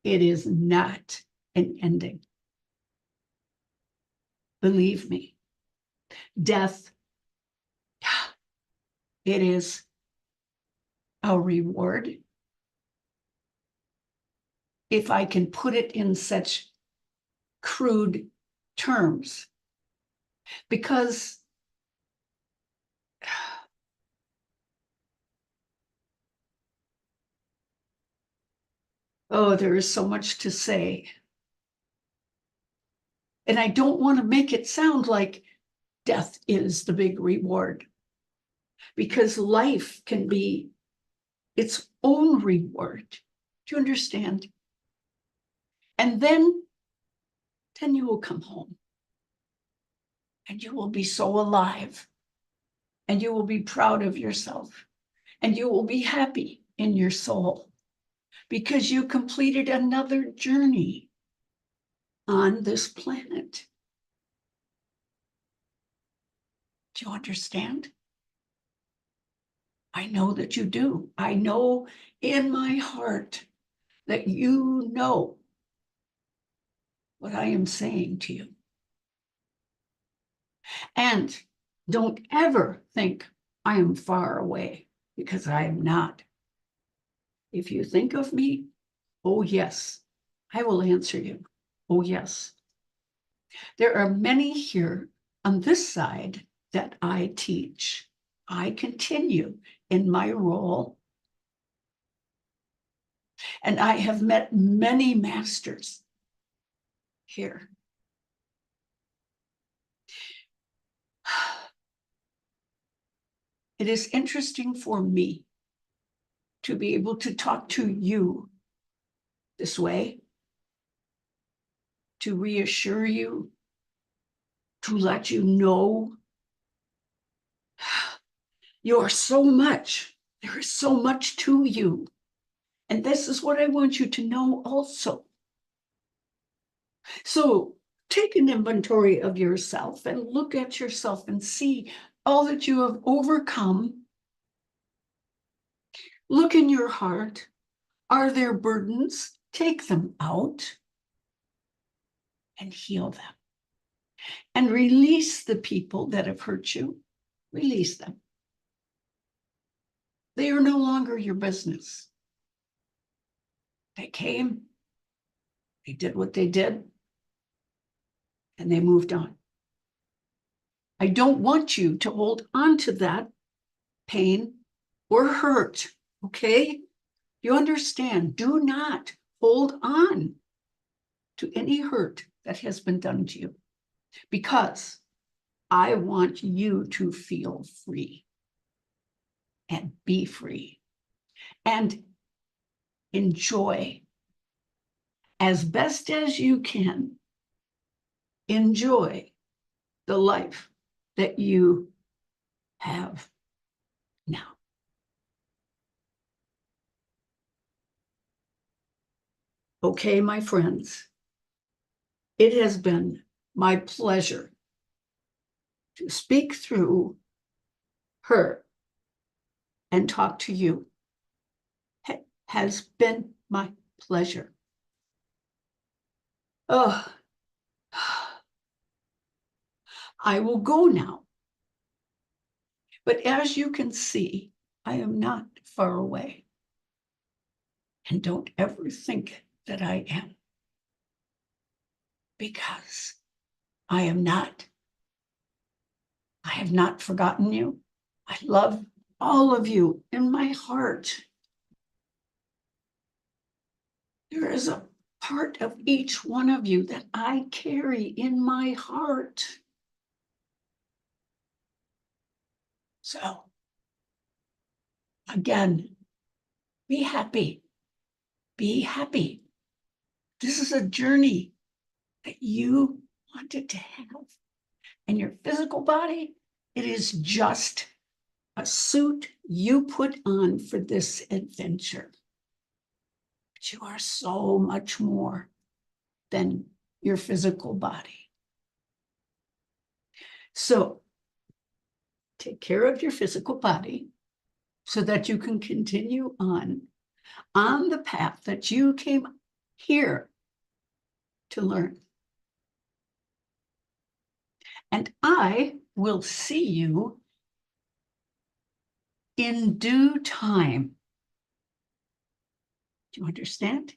it is not an ending. Believe me, death, it is a reward. If I can put it in such crude terms, because oh, there is so much to say. And I don't want to make it sound like death is the big reward, because life can be its own reward. Do you understand? And then you will come home and you will be so alive and you will be proud of yourself and you will be happy in your soul because you completed another journey on this planet. Do you understand? I know that you do. I know in my heart that you know what I am saying to you. And don't ever think I am far away, because I am not. If you think of me, oh yes, I will answer you. Oh yes. There are many here on this side that I teach. I continue in my role. And I have met many masters here. It is interesting for me to be able to talk to you this way, to reassure you, to let you know you are so much. There is so much to you. And this is what I want you to know also. So take an inventory of yourself and look at yourself and see all that you have overcome. Look in your heart. Are there burdens? Take them out and heal them. And release the people that have hurt you. Release them. They are no longer your business. They came, they did what they did, and they moved on. I don't want you to hold on to that pain or hurt, okay? You understand? Do not hold on to any hurt that has been done to you, because I want you to feel free and be free and enjoy as best as you can. Enjoy the life that you have now. Okay, my friends, it has been my pleasure to speak through her and talk to you. It has been my pleasure. Oh, I will go now. But as you can see, I am not far away. And don't ever think that I am, because I am not. I have not forgotten you. I love all of you in my heart. There is a part of each one of you that I carry in my heart. So, again, be happy. Be happy. This is a journey that you wanted to have. And your physical body, it is just a suit you put on for this adventure. But you are so much more than your physical body. So take care of your physical body so that you can continue on the path that you came here to learn. And I will see you in due time. Do you understand?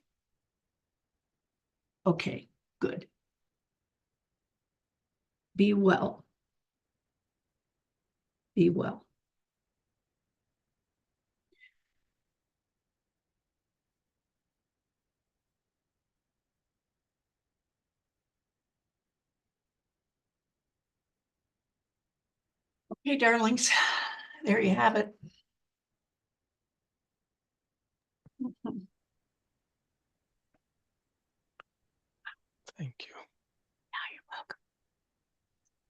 Okay, good. Be well. Be well. Okay, darlings, there you have it. Thank you. You're welcome.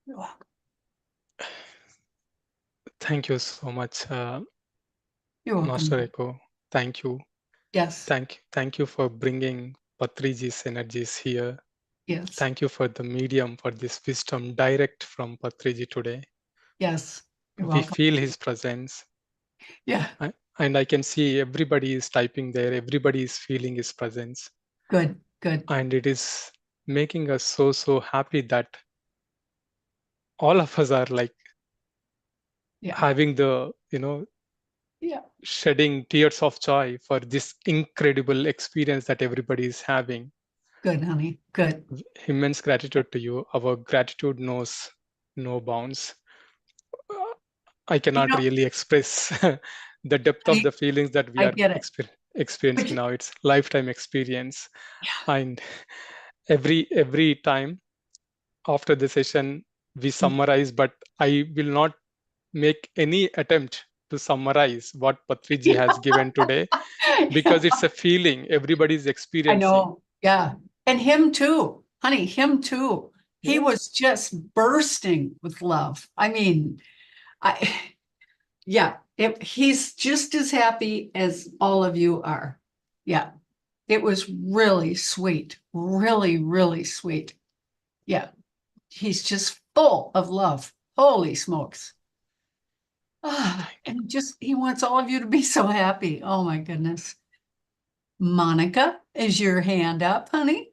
You're welcome. Thank you so much, You're welcome. Master Echo. Thank you. Yes. Thank you for bringing Patriji's energies here. Yes. Thank you for the medium for this wisdom direct from Patriji today. Yes. You're We welcome. feel his presence. Yeah. And I can see everybody is typing there. Everybody is feeling his presence. Good. Good. And it is making us so happy that all of us are like having the, shedding tears of joy for this incredible experience that everybody is having. Good, honey. Good. Immense gratitude to you. Our gratitude knows no bounds. I cannot really express the depth of the feelings that we are experiencing now. It's lifetime experience. Yeah. And every time after the session, we summarize, but I will not make any attempt to summarize what Patriji has given today, because it's a feeling everybody's experiencing. I know. Yeah. And him too, honey, him too. He was just bursting with love. I mean, he's just as happy as all of you are. Yeah. It was really sweet. Really, really sweet. Yeah. He's just full of love. Holy smokes. And he wants all of you to be so happy. Oh my goodness. Monica, is your hand up, honey?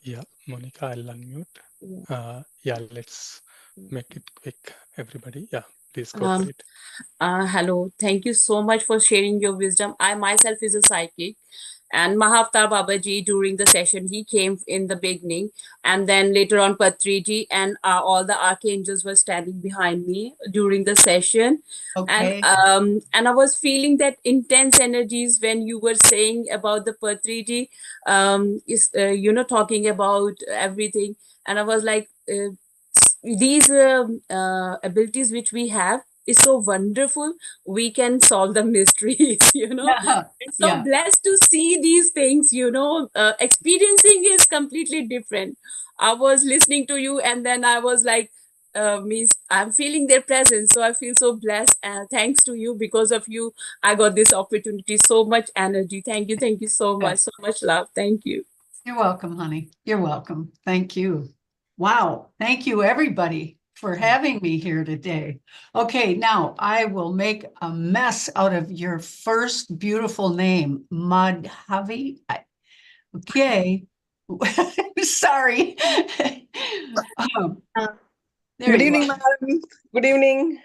Yeah, Monica, I'll unmute. Let's make it quick, everybody. Yeah, please go for it. Hello, thank you so much for sharing your wisdom. I myself is a psychic, And Mahavtar Babaji, during the session, he came in the beginning, and then later on Patriji, and all the archangels were standing behind me during the session. Okay. And I was feeling that intense energies when you were saying about the Patriji, talking about everything. And I was like, these abilities which we have is so wonderful. We can solve the mysteries. I'm so Yeah. blessed to see these things. Experiencing is completely different. I was listening to you, and then I was like, means I'm feeling their presence, so I feel so blessed. Thanks to you, because of you I got this opportunity. So much energy. Thank you so much. So much love. Thank you. You're welcome, honey. You're welcome. Thank you. Wow. Thank you, everybody, for having me here today. Okay, now I will make a mess out of your first beautiful name, Madhavi. Okay. Sorry. There Good you evening, are. madam. Good evening.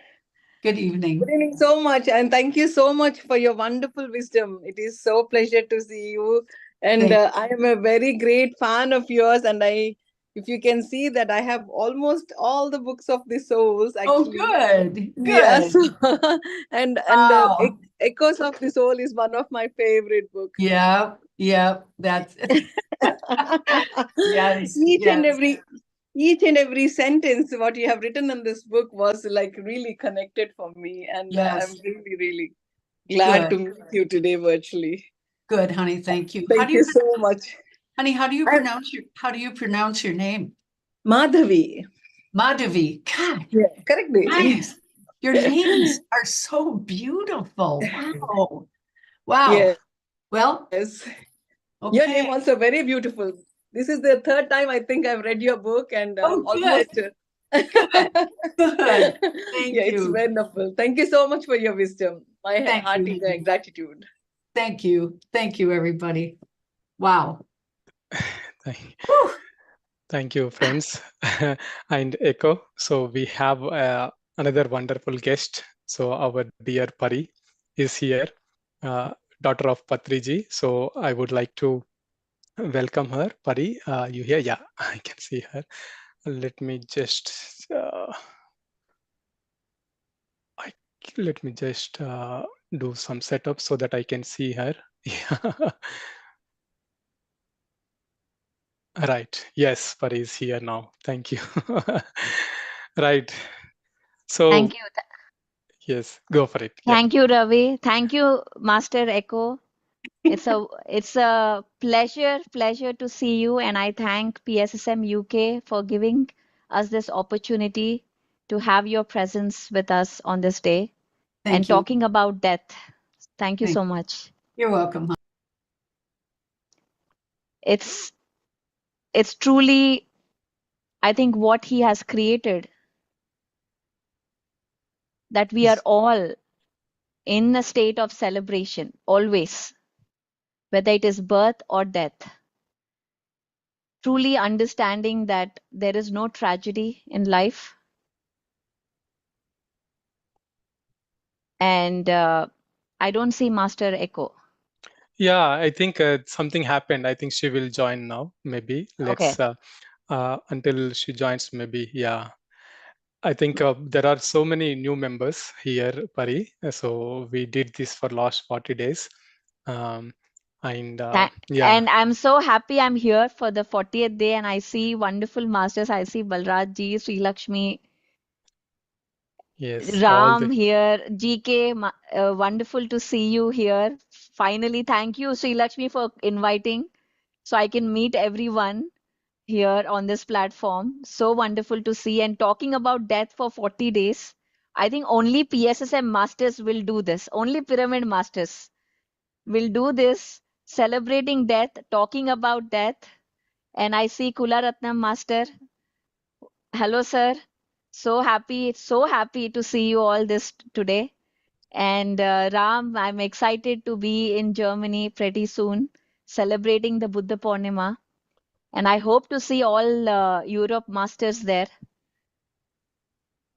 Good evening. Good evening so much. And thank you so much for your wonderful wisdom. It is so pleasure to see you. And Thank- I am a very great fan of yours. And if you can see that I have almost all the books of the souls, Oh, actually. good. Yes. Good. and Wow. Echoes of the Soul is one of my favorite books. Yeah. Yeah. That's yes. Yes. Each and every sentence what you have written in this book was like really connected for me, and I'm Yes. really glad Good. to meet you today virtually. Good, honey. Thank you. Thank you so much. Honey, how do you I'm pronounce your name? Madhavi. Madhavi. God, Yeah, correctly. nice. Your names are so beautiful. Wow. Wow. Yes. Well, Your name okay. also very beautiful. This is the third time I think I've read your book, and Oh, good. almost. Good. Good. Thank Yeah, it's you. wonderful. Thank you so much for your wisdom. My Thank hearty you. gratitude. Thank you. Thank you, everybody. Wow. Thank, thank you, friends, and Echo. So we have another wonderful guest. So our dear Pari is here, daughter of Patriji. So I would like to welcome her. Pari, you here? Yeah, I can see her. Let me just do some setup so that I can see her. Yeah. Right. Yes, Pari is here now. Thank you. Right. So Thank you. yes, go for it. Yeah. Thank you, Ravi. Thank you, Master Echo. It's a pleasure to see you, and I thank PSSM UK for giving us this opportunity to have your presence with us on this day and Thank you. talking about death. Thank you Thank so much. You're welcome. Hon. It's truly, I think, what he has created, that we are all in a state of celebration always, whether it is birth or death. Truly understanding that there is no tragedy in life, and I don't see Master Echo. Yeah, I think something happened. I think she will join now. Maybe Okay. let's until she joins. Maybe yeah. I think there are so many new members here, Pari. So we did this for last 40 days, and yeah. And I'm so happy I'm here for the 40th day, and I see wonderful masters. I see Balraj ji, Sri Lakshmi, Yes, all the Ram here, GK. Wonderful to see you here. Finally, thank you, Sri Lakshmi, for inviting so I can meet everyone here on this platform. So wonderful to see, and talking about death for 40 days. I think only PSSM masters will do this. Only pyramid masters will do this, celebrating death, talking about death. And I see Kula Ratnam master. Hello, sir. So happy to see you all this today. And Ram, I'm excited to be in Germany pretty soon, celebrating the Buddha Purnima. And I hope to see all Europe masters there.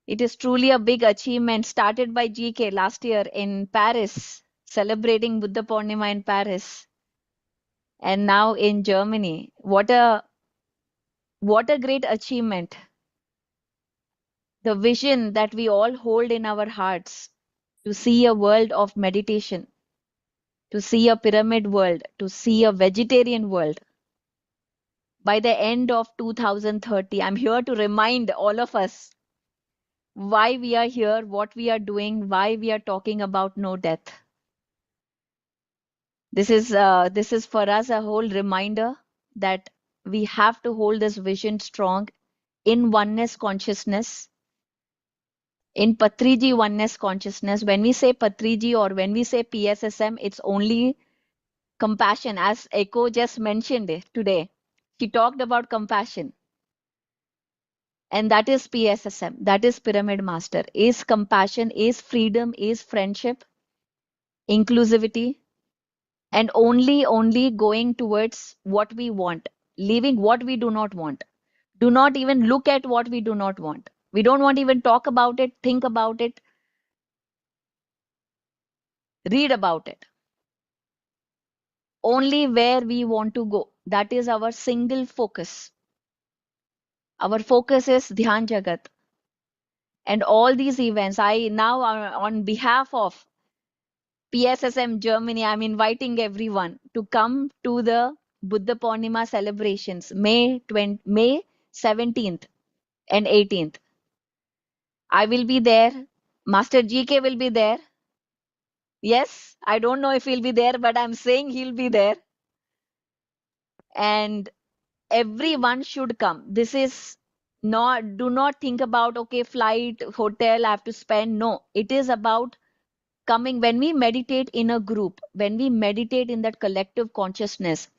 It is truly a big achievement started by GK last year in Paris, celebrating Buddha Purnima in Paris. and now in Germany. What a great achievement. The vision that we all hold in our hearts to see a world of meditation, to see a pyramid world, to see a vegetarian world. By the end of 2030, I'm here to remind all of us why we are here, what we are doing, why we are talking about no death. This is for us a whole reminder that we have to hold this vision strong in oneness consciousness, in Patriji oneness consciousness. When we say Patriji or when we say PSSM, it's only compassion, as Echo just mentioned it today. She talked about compassion, and that is PSSM, that is Pyramid Master, is compassion, is freedom, is friendship, inclusivity, and only going towards what we want, leaving what we do not want. Do not even look at what we do not want. We don't want to even talk about it, think about it, read about it. Only where we want to go. That is our single focus. Our focus is Dhyan Jagat. And all these events, I now, on behalf of PSSM Germany, I'm inviting everyone to come to the Buddha Purnima celebrations, May 17th and 18th. I will be there. Master GK will be there. Yes, I don't know if he'll be there, but I'm saying he'll be there. And everyone should come. This is not, do not think about, okay, flight, hotel, I have to spend. No, it is about coming. When we meditate in a group, when we meditate in that collective consciousness,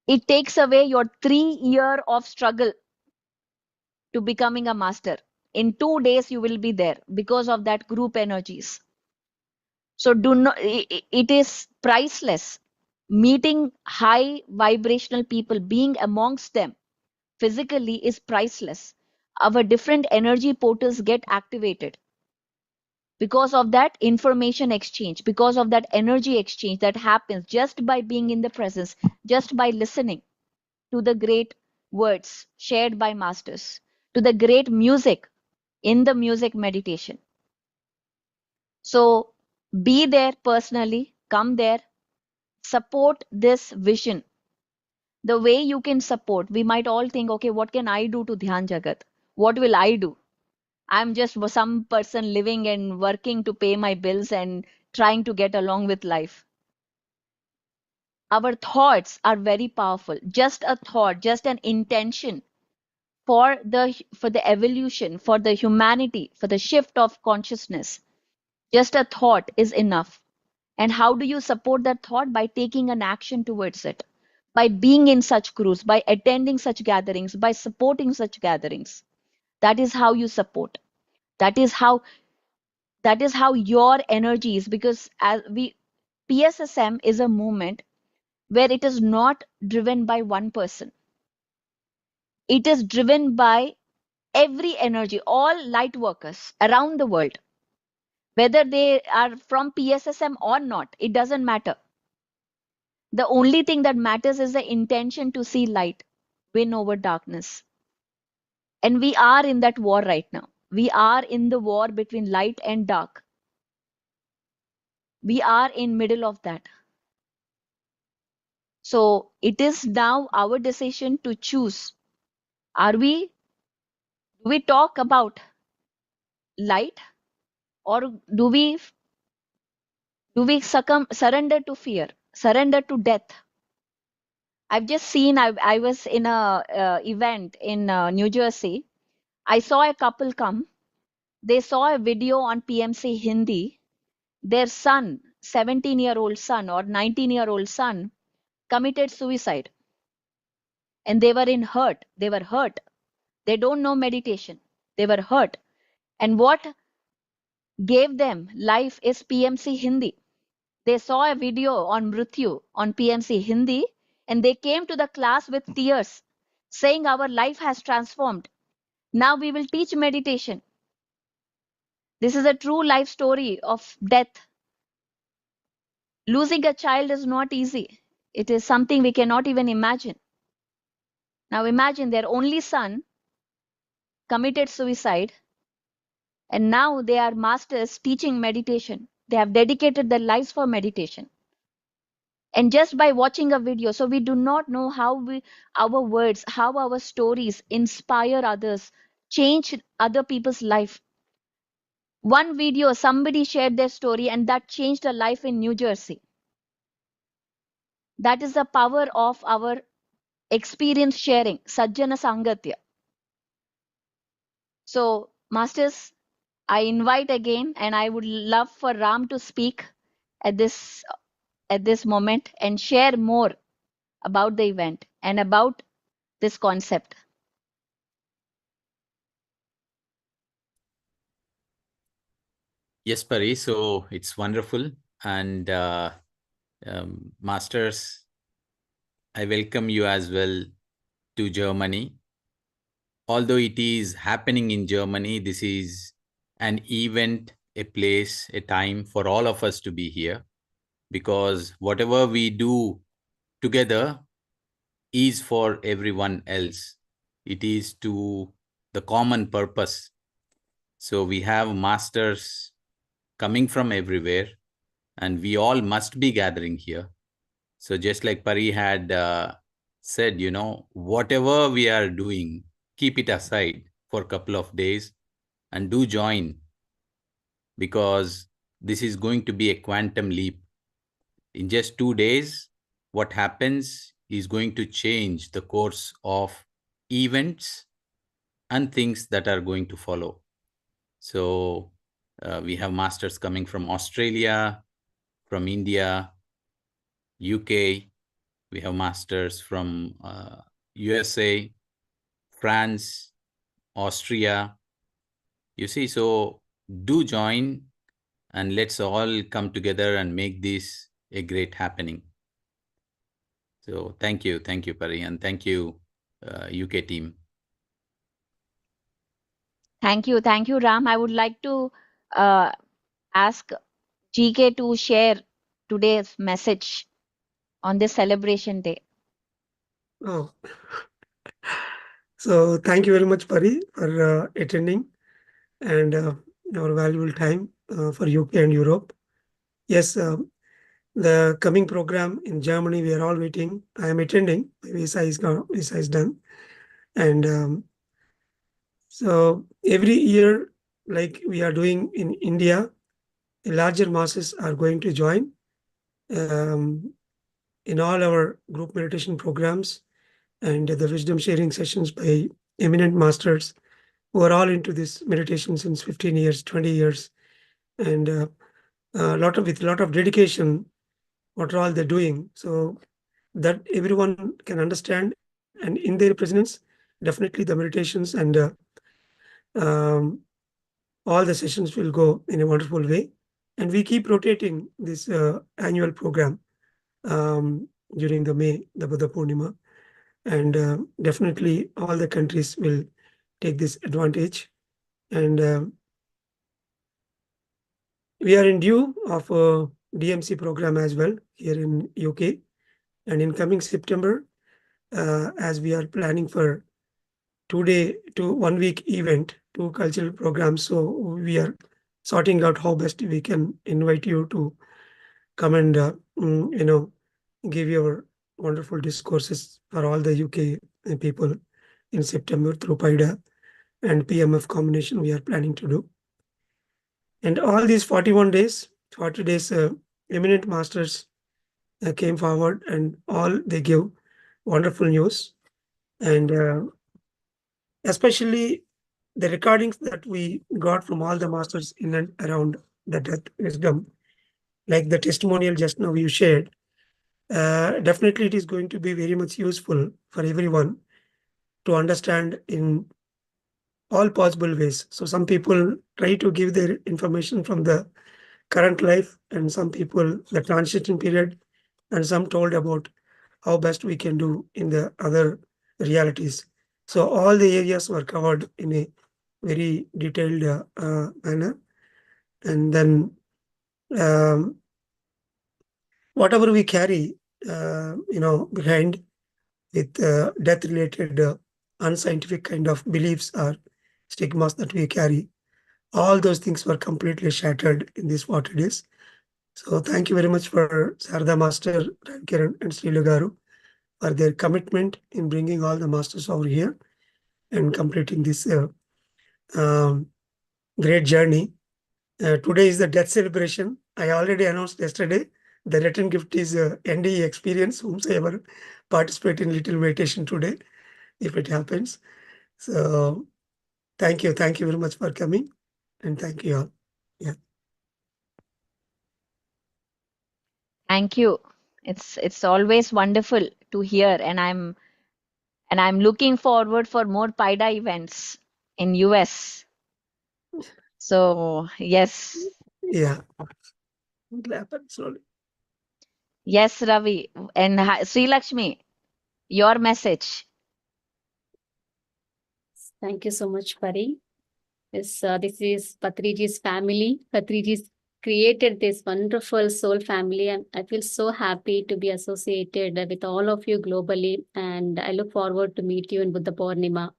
it takes away your 3 year of struggle to becoming a master. In 2 days, you will be there because of that group energies. So do not, it is priceless. Meeting high vibrational people, being amongst them physically is priceless. Our different energy portals get activated because of that information exchange, because of that energy exchange that happens just by being in the presence, just by listening to the great words shared by masters, to the great music in the music meditation. So be there personally, come there, support this vision. The way you can support, we might all think, okay, what can I do to Dhyan Jagat? What will I do? I'm just some person living and working to pay my bills and trying to get along with life. Our thoughts are very powerful. Just a thought, just an intention for the evolution, for the humanity, for the shift of consciousness. Just a thought is enough. And how do you support that thought? By taking an action towards it, by being in such groups, by attending such gatherings, by supporting such gatherings. That is how you support. That is how your energy is, because as we PSSM is a movement where it is not driven by one person. It is driven by every energy, all light workers around the world, whether they are from PSSM or not, it doesn't matter. The only thing that matters is the intention to see light win over darkness. And we are in that war right now. We are in the war between light and dark. We are in middle of that. So it is now our decision to choose. Do we talk about light, or do we surrender to fear, surrender to death? I've just seen, I was in a event in New Jersey. I saw a couple come. They saw a video on PMC Hindi. Their son, 17-year-old son or 19-year-old son, committed suicide. And they were in hurt. They were hurt. They don't know meditation. They were hurt. And what gave them life is PMC Hindi. They saw a video on Mrityu on PMC Hindi, and they came to the class with tears, saying, our life has transformed. Now we will teach meditation. This is a true life story of death. Losing a child is not easy. It is something we cannot even imagine. Now imagine their only son committed suicide, and now they are masters teaching meditation. They have dedicated their lives for meditation. And just by watching a video, so we do not know how our words, how our stories inspire others, change other people's life. One video, somebody shared their story and that changed a life in New Jersey. That is the power of our experience sharing, Sajjana Sangatya. So, Masters, I invite again, and I would love for Ram to speak at this moment and share more about the event and about this concept. Yes, Pari. So it's wonderful. And Masters, I welcome you as well to Germany. Although it is happening in Germany, this is an event, a place, a time for all of us to be here, because whatever we do together is for everyone else. It is to the common purpose. So we have masters coming from everywhere, and we all must be gathering here. So just like Pari had said, whatever we are doing, keep it aside for a couple of days and do join, because this is going to be a quantum leap. In just 2 days, what happens is going to change the course of events and things that are going to follow. So we have masters coming from Australia, from India, UK. We have masters from USA, France, Austria. You see, so do join and let's all come together and make this a great happening. So thank you, Pari, and thank you, UK team. Thank you, Ram. I would like to ask GK to share today's message on this celebration day. Oh, so thank you very much, Pari, for attending and our valuable time for UK and Europe. Yes, the coming program in Germany, we are all waiting. I am attending. My visa is done, and so every year, like we are doing in India, larger masses are going to join in all our group meditation programs and the wisdom sharing sessions by eminent masters who are all into this meditation since 15 years, 20 years, and with a lot of dedication, what all they're doing, so that everyone can understand. And in their presence, definitely the meditations and um, all the sessions will go in a wonderful way. And we keep rotating this annual program during the May, the Buddha Purnima. And definitely all the countries will take this advantage. And we are in due of a DMC program as well here in UK. And in coming September, as we are planning for 1 week event, 2 cultural programs. So we are sorting out how best we can invite you to come and, give your wonderful discourses for all the UK people in September through PIDA and PMF combination we are planning to do. And all these 40 days, eminent masters came forward and all they give wonderful news. And especially the recordings that we got from all the masters in and around the death wisdom, like the testimonial just now you shared, definitely it is going to be very much useful for everyone to understand in all possible ways. So some people try to give their information from the current life, and some people the transition period, and some told about how best we can do in the other realities. So all the areas were covered in a very detailed manner. And then whatever we carry behind with death-related unscientific kind of beliefs or stigmas that we carry. All those things were completely shattered in these 40 days. So thank you very much for Sarada Master, Kiran and Srila Garu for their commitment in bringing all the masters over here and completing this um, great journey. Today is the death celebration. I already announced yesterday. The return gift is NDE experience, whomsoever participate in little meditation today, if it happens. So thank you. Thank you very much for coming. And thank you all. Yeah. Thank you. It's always wonderful to hear, and I'm looking forward for more PIDA events in US. So yes, Yeah. It'll happen slowly. yes, Ravi and Sri Lakshmi, your message. Thank you so much, Pari. This is Patriji's family. Patriji's created this wonderful soul family, and I feel so happy to be associated with all of you globally. And I look forward to meet you in Buddha Purnima.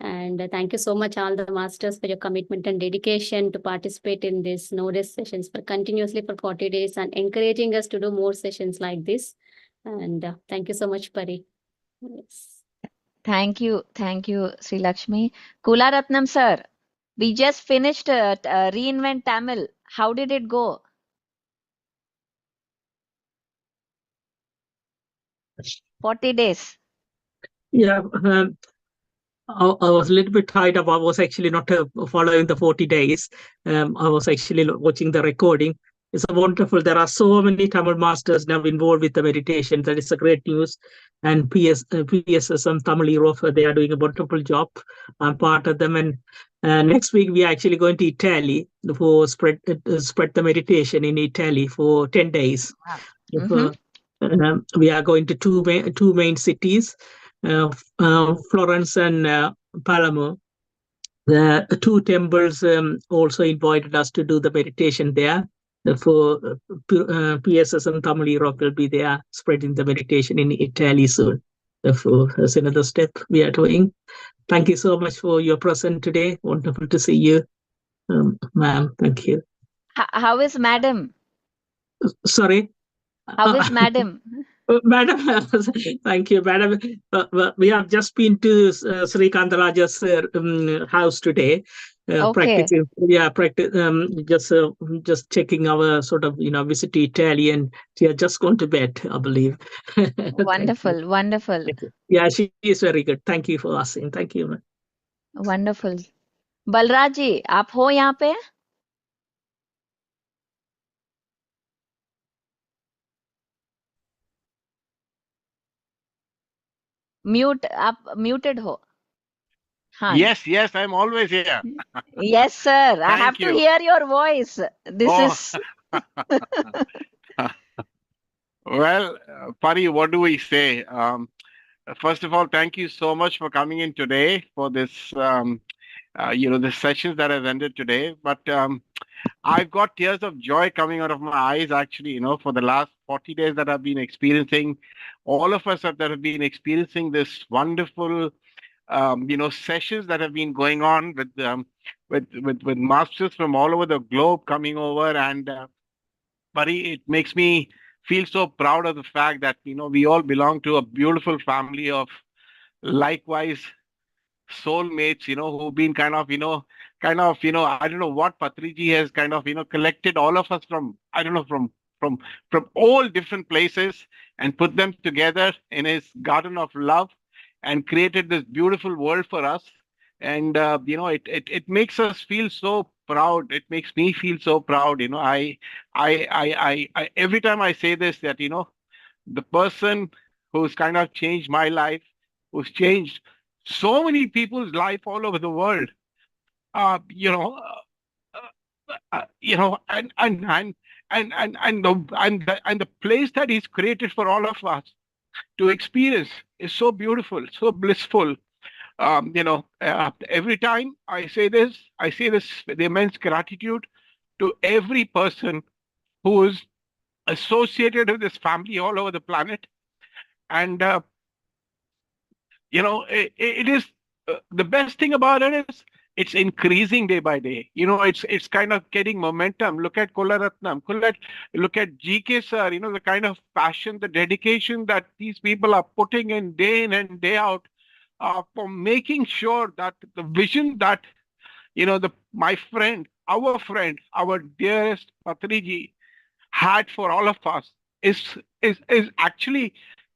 And thank you so much, all the masters, for your commitment and dedication to participate in these no-desk sessions for continuously for 40 days and encouraging us to do more sessions like this. And thank you so much, Pari. Yes. Thank you, Sri Lakshmi. Kula Ratnam sir, we just finished Reinvent Tamil. How did it go? Forty days. Yeah, I was a little bit tired of. I was actually not following the 40 days. I was actually watching the recording. It's a wonderful. There are so many Tamil masters now involved with the meditation. That is a great news. And PSSM Tamil Europe, they are doing a wonderful job. I'm part of them. And next week we are actually going to Italy for spread the meditation in Italy for 10 days. We are going to two main cities. Florence and Palermo. The two temples also invited us to do the meditation there. For PSSM Tamil Europe will be there spreading the meditation in Italy soon. Therefore, that's another step we are doing. Thank you so much for your presence today. Wonderful to see you, ma'am. Thank you. How is Madam? Sorry. How is Madam? Madam, thank you, Madam. We have just been to Sri Kandalaja's house today. Okay. Just checking our sort of visit to Italy, and she has just gone to bed, I believe. Wonderful, wonderful. Yeah, she is very good. Thank you for asking. Thank you. Wonderful. Balraj जी, आप हो यहाँ पे? Mute, आप muted हो. हाँ. Yes, I'm always here. Yes, sir. I have to hear your voice. This is. Well, Pari, what do we say? First of all, thank you so much for coming in today for this, the sessions that have ended today. But I've got tears of joy coming out of my eyes, actually, for the last 40 days that I've been experiencing. All of us that have been experiencing this wonderful, sessions that have been going on with masters from all over the globe coming over. And Pari, it makes me feel so proud of the fact that, we all belong to a beautiful family of likewise soulmates, who've been kind of, I don't know what Patriji has kind of, collected all of us from, I don't know, from all different places and put them together in his garden of love and created this beautiful world for us. And, it makes us feel so proud. It makes me feel so proud. I every time I say this, that, the person who's kind of changed my life, who's changed so many people's life all over the world, and the place that he's created for all of us to experience is so beautiful, so blissful. Every time I say this with immense gratitude to every person who is associated with this family all over the planet. And it is the best thing about it is it's increasing day by day. It's kind of getting momentum. Look at Kolaratnam, look at GK sir. The kind of passion, the dedication that these people are putting in and day out for making sure that the vision that my friend, our dearest Patriji had for all of us is actually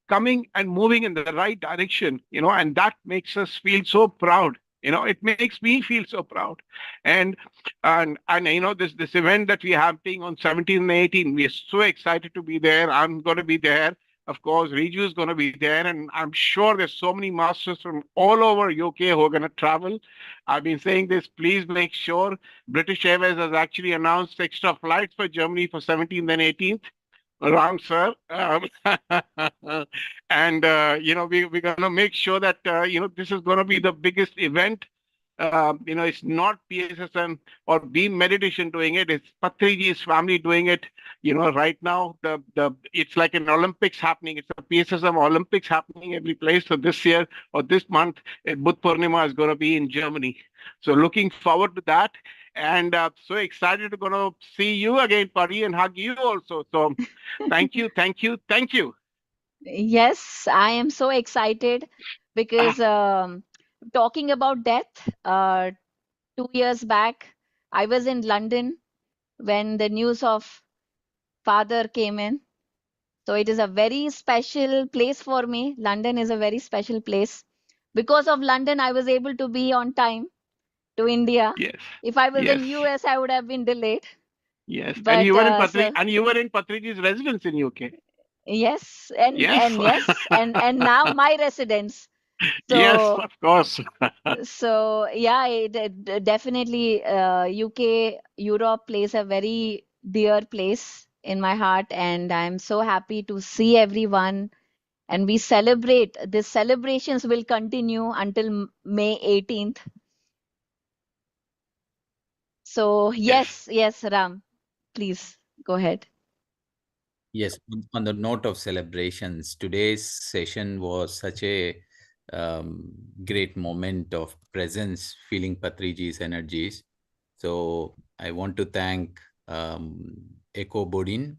coming and moving in the right direction, and that makes us feel so proud. It makes me feel so proud. And this event that we are having on 17 and 18, we are so excited to be there. I'm going to be there. Of course, Riju is going to be there, and I'm sure there's so many masters from all over UK who are going to travel. I've been saying this, please make sure British Airways has actually announced extra flights for Germany for 17th and 18th. Ram, sir. And, we're going to make sure that, this is going to be the biggest event. It's not PSSM or Beam Meditation doing it. It's Patriji's family doing it. Right now, it's like an Olympics happening. It's a PSSM Olympics happening every place. So this year or this month, Buddh Purnima is going to be in Germany. So looking forward to that. And so excited to going to see you again, Pari, and hug you also. So thank you, thank you, thank you. Yes, I am so excited because talking about death, 2 years back, I was in London when the news of father came in. So it is a very special place for me. London is a very special place. Because of London, I was able to be on time to India. Yes, If I was in yes, US, I would have been delayed. yes. And But you were in Patriji's residence in UK. yes, Yes. and yes, and now my residence. Yes, So of course. yeah, definitely UK, Europe plays a very dear place in my heart, and I'm so happy to see everyone. And we celebrate. The celebrations will continue until May 18th. So Yes. yes, Ram, please go ahead. Yes, on the note of celebrations, today's session was such a great moment of presence, feeling Patriji's energies. So I want to thank Echo Bodin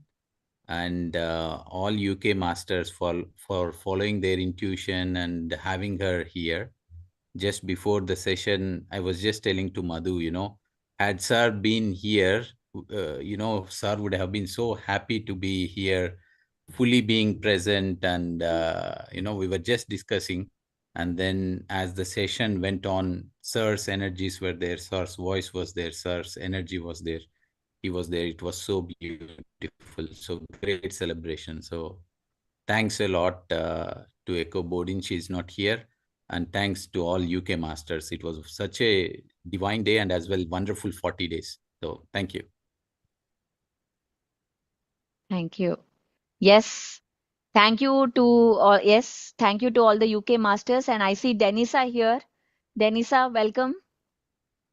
and all UK masters for following their intuition and having her here. Just before the session, I was just telling to Madhu, had Sir been here, Sir would have been so happy to be here, fully being present. And, we were just discussing. And then as the session went on, Sir's energies were there, Sir's voice was there, Sir's energy was there. He was there. It was so beautiful, so great celebration. So thanks a lot to Echo Bodin. She's not here. And thanks to all UK masters. It was such a divine day and as well wonderful 40 days. So thank you. Thank you. Yes. Thank you to thank you to all the UK masters. And I see Denisa here. Denisa, welcome.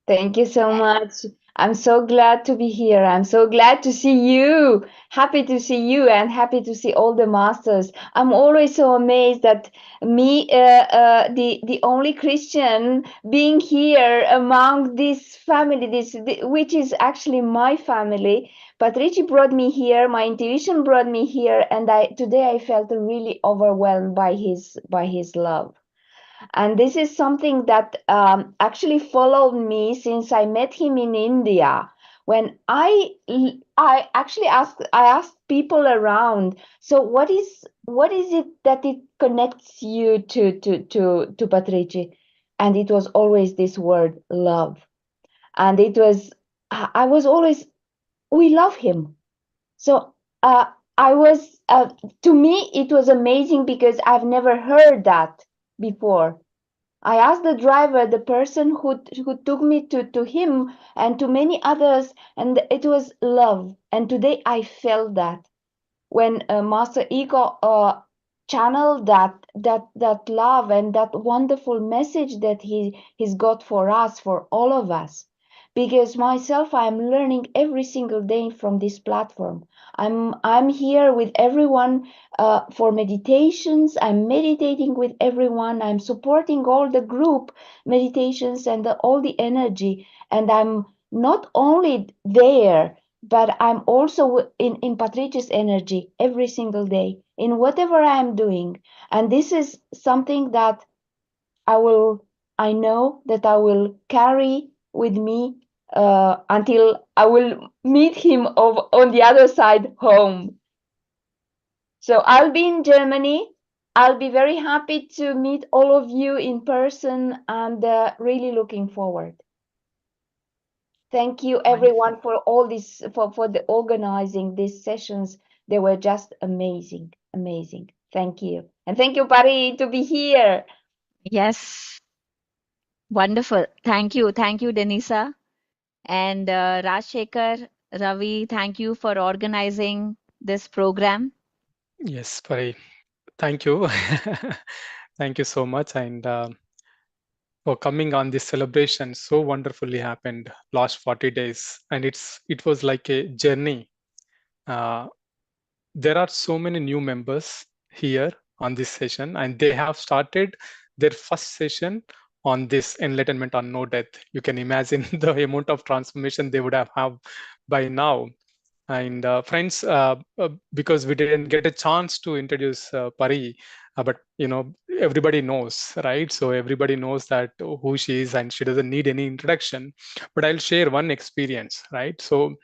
Thank you so much. I'm so glad to be here. I'm so glad to see you. Happy to see you and happy to see all the masters. I'm always so amazed that me, the only Christian, being here among this family, which is actually my family. Patrici brought me here. My intuition brought me here, and today I felt really overwhelmed by his love. And this is something that actually followed me since I met him in India. When I actually asked people around, so what is it that it connects you to Patrici? And it was always this word love. And I was always, we love him. So I was to me it was amazing because I've never heard that before. I asked the driver, the person who took me to him and to many others, and it was love. And today I felt that when Master Ego channeled that love and that wonderful message that he's got for us, for all of us. because myself, I'm learning every single day from this platform. I'm here with everyone for meditations. I'm meditating with everyone. I'm supporting all the group meditations and all the energy. And I'm not only there, but I'm also in Patricia's energy every single day in whatever I'm doing. And this is something that I know that I will carry with me until I will meet him on the other side home. So I'll be in Germany. I'll be very happy to meet all of you in person and really looking forward. Thank you everyone for all this, for the organizing these sessions. They were just amazing, amazing. Thank you. And thank you, Pari, to be here. Yes, wonderful. Thank you. Thank you, Denisa. And Rajshekhar, Ravi, thank you for organizing this program. Yes, Pari. Thank you. Thank you so much. And for coming on this celebration so wonderfully happened last 40 days. And it was like a journey. Uh, there are so many new members here on this session, and they have started their first session on this enlightenment on no death. You can imagine the amount of transformation they would have by now. And friends, because we didn't get a chance to introduce Pari, but everybody knows, right? So everybody knows that who she is, and she doesn't need any introduction. But I'll share one experience, right? So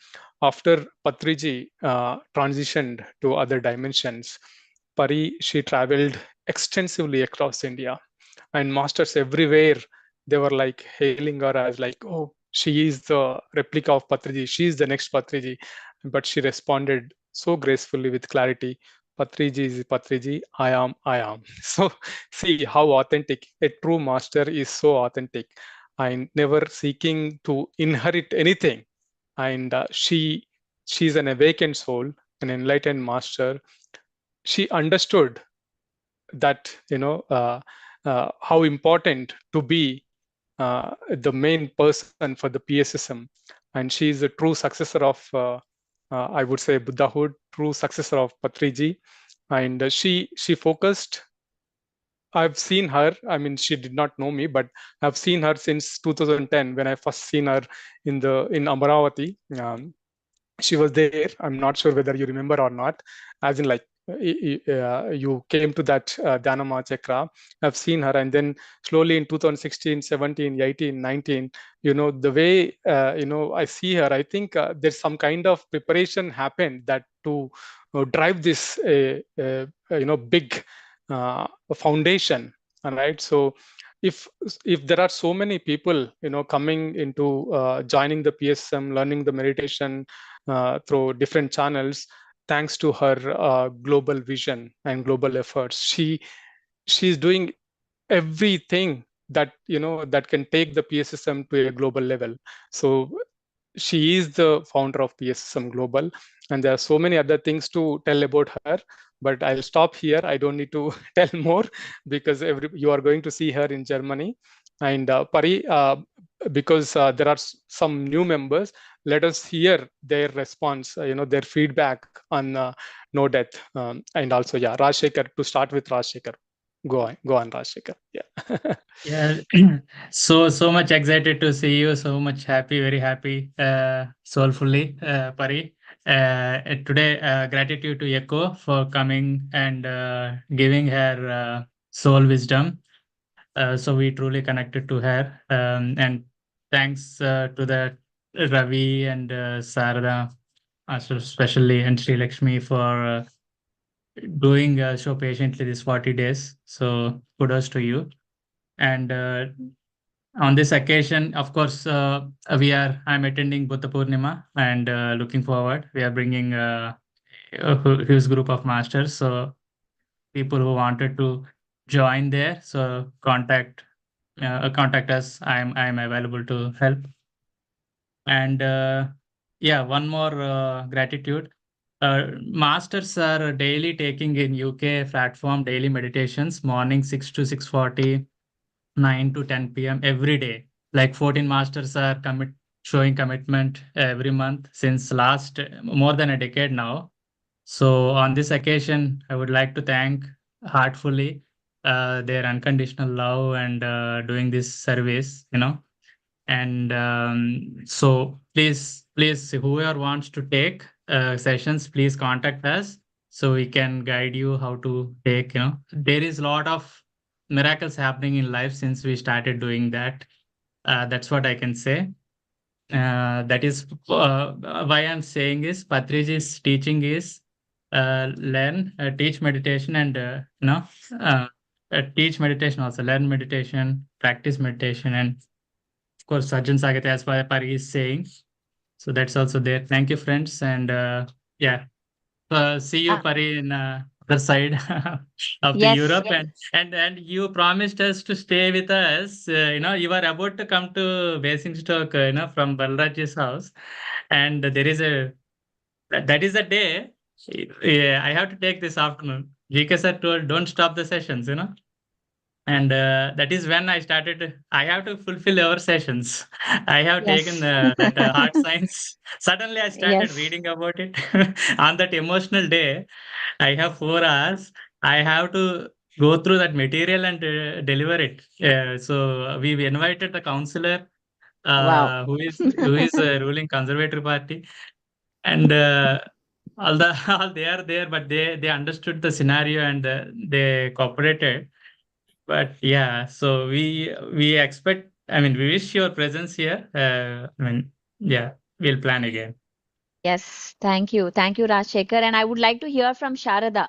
after Patriji transitioned to other dimensions, Pari, she traveled extensively across India, and masters everywhere, they were like hailing her as like, oh, she is the replica of Patriji, she is the next Patriji. But she responded so gracefully with clarity, Patriji is Patriji, I am. So see how authentic a true master is, so authentic and never seeking to inherit anything. And she's an awakened soul, an enlightened master. She understood that how important to be the main person for the PSSM, and she is a true successor of I would say Buddhahood, true successor of Patriji. And she focused. I've seen her. I mean, she did not know me, but I've seen her since 2010 when I first seen her in Amaravati. She was there. I'm not sure whether you remember or not. As in, like you came to that Dhanama Chakra. I've seen her, and then slowly in 2016, 17, 18, 19. The way I see her, I think there's some kind of preparation happened that to drive this big foundation. All right, so if there are so many people coming into joining the PSM, learning the meditation through different channels, thanks to her global vision and global efforts, she's doing everything that can take the PSSM to a global level. So she is the founder of PSSM Global, and there are so many other things to tell about her. But I'll stop here. I don't need to tell more because you are going to see her in Germany. And Pari, because there are some new members, let us hear their response, their feedback on No Death. And also, yeah, Rajshekhar, to start with Rajshekhar. Go on, Rajshekhar. Yeah. Yeah, so much excited to see you. So much happy, very happy, soulfully, Pari. Today, gratitude to Echo for coming and giving her soul wisdom. So we truly connected to her. And thanks to the Ravi and Sarada, especially, and Sri Lakshmi for doing so patiently these 40 days. So kudos to you. And on this occasion, of course, I'm attending Buddha Purnima and looking forward. We are bringing a huge group of masters. So people who wanted to join there, so contact us. I'm available to help. And yeah, one more gratitude. Masters are daily taking in UK platform daily meditations, morning 6 to 6:40, 9 to 10 p.m. every day. Like 14 masters are showing commitment every month since last more than a decade now. So on this occasion, I would like to thank heartfully their unconditional love and doing this service, And so please, whoever wants to take sessions, please contact us so we can guide you how to take, There is a lot of miracles happening in life since we started doing that. That's what I can say. That is why I'm saying is Patriji's teaching is teach meditation and teach meditation also, learn meditation, practice meditation, and of course Sajjan Sagat as Pari is saying. So that's also there. Thank you, friends, and yeah. See you, Pari, in other side of the Yes. Europe, and you promised us to stay with us. You are about to come to Basingstoke, from Balraj's house, and there is that is a day. Yeah, I have to take this afternoon. GK sir told, don't stop the sessions, And that is when I started. I have to fulfill our sessions. I have taken Yes. that heart science. Suddenly, I started Yes. reading about it on that emotional day. I have 4 hours. I have to go through that material and deliver it. So we invited the counselor Wow. who is ruling Conservative Party, and all they are there, but they understood the scenario and they cooperated. But yeah, so we expect. I mean, we wish your presence here. Yeah, we'll plan again. Yes. Thank you. Thank you, Rajshekhar. And I would like to hear from Sharada.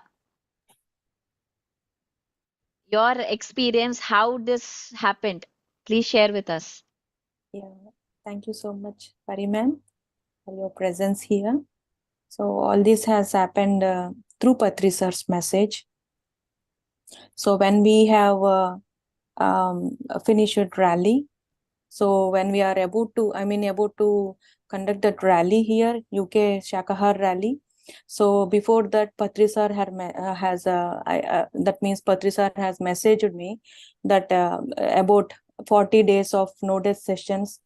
Your experience, how this happened. Please share with us. Yeah, thank you so much, Pari ma'am, for your presence here. So all this has happened through Patri sir's message. So when we have finished rally, so when we are about to conduct that rally here, UK Shakahar rally. So before that, Patri sir that means Patri sir has messaged me that about 40 days of no-death sessions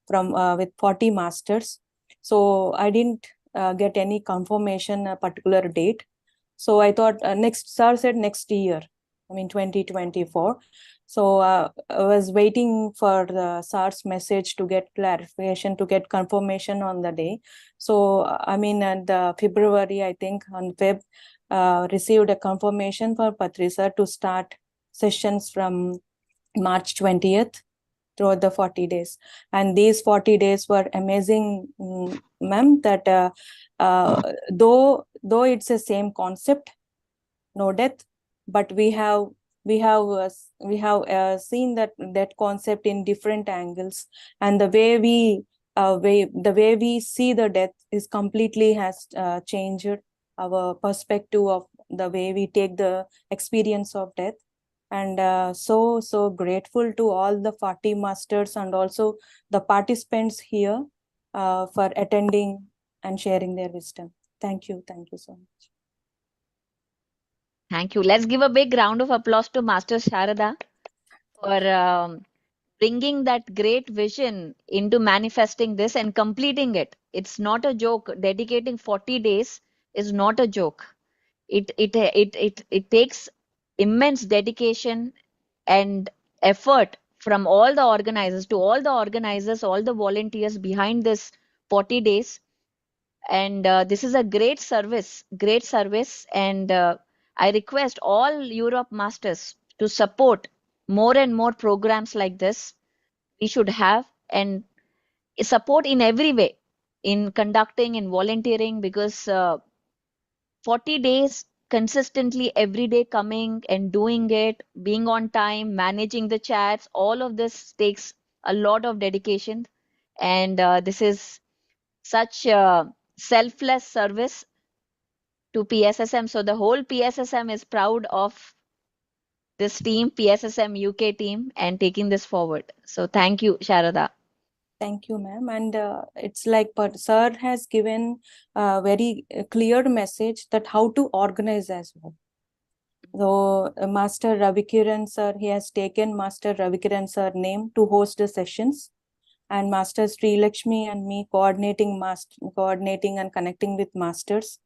from with 40 masters. So I didn't get any confirmation a particular date. So I thought sir said next year, 2024. So I was waiting for the SARS message to get clarification, to get confirmation on the day. So at the February, I think on Feb, received a confirmation for Patri sir to start sessions from March 20th throughout the 40 days. And these 40 days were amazing, ma'am, that though it's the same concept, no death, but we have seen that concept in different angles, and the way we see the death is completely has changed our perspective of the way we take the experience of death. And so grateful to all the 40 masters and also the participants here for attending and sharing their wisdom. Thank you so much. Thank you. Let's give a big round of applause to Master Sharada for bringing that great vision into manifesting this and completing it. It's not a joke. Dedicating 40 days is not a joke. It takes immense dedication and effort from all the organizers, all the volunteers behind this 40 days. And this is a great service. And I request all Europe masters to support more and more programs like this. We should have and support in every way, in conducting, in volunteering, because 40 days consistently every day coming and doing it, being on time, managing the chats, all of this takes a lot of dedication. And this is such selfless service to PSSM. So the whole PSSM is proud of this team, PSSM UK team, and taking this forward. So thank you, Sharada. Thank you, ma'am. And it's like, but sir has given a very clear message that how to organize as well. So Master Ravikiran sir, he has taken Master Ravikiran sir name to host the sessions. and Master Sri Lakshmi and me coordinating and connecting with masters.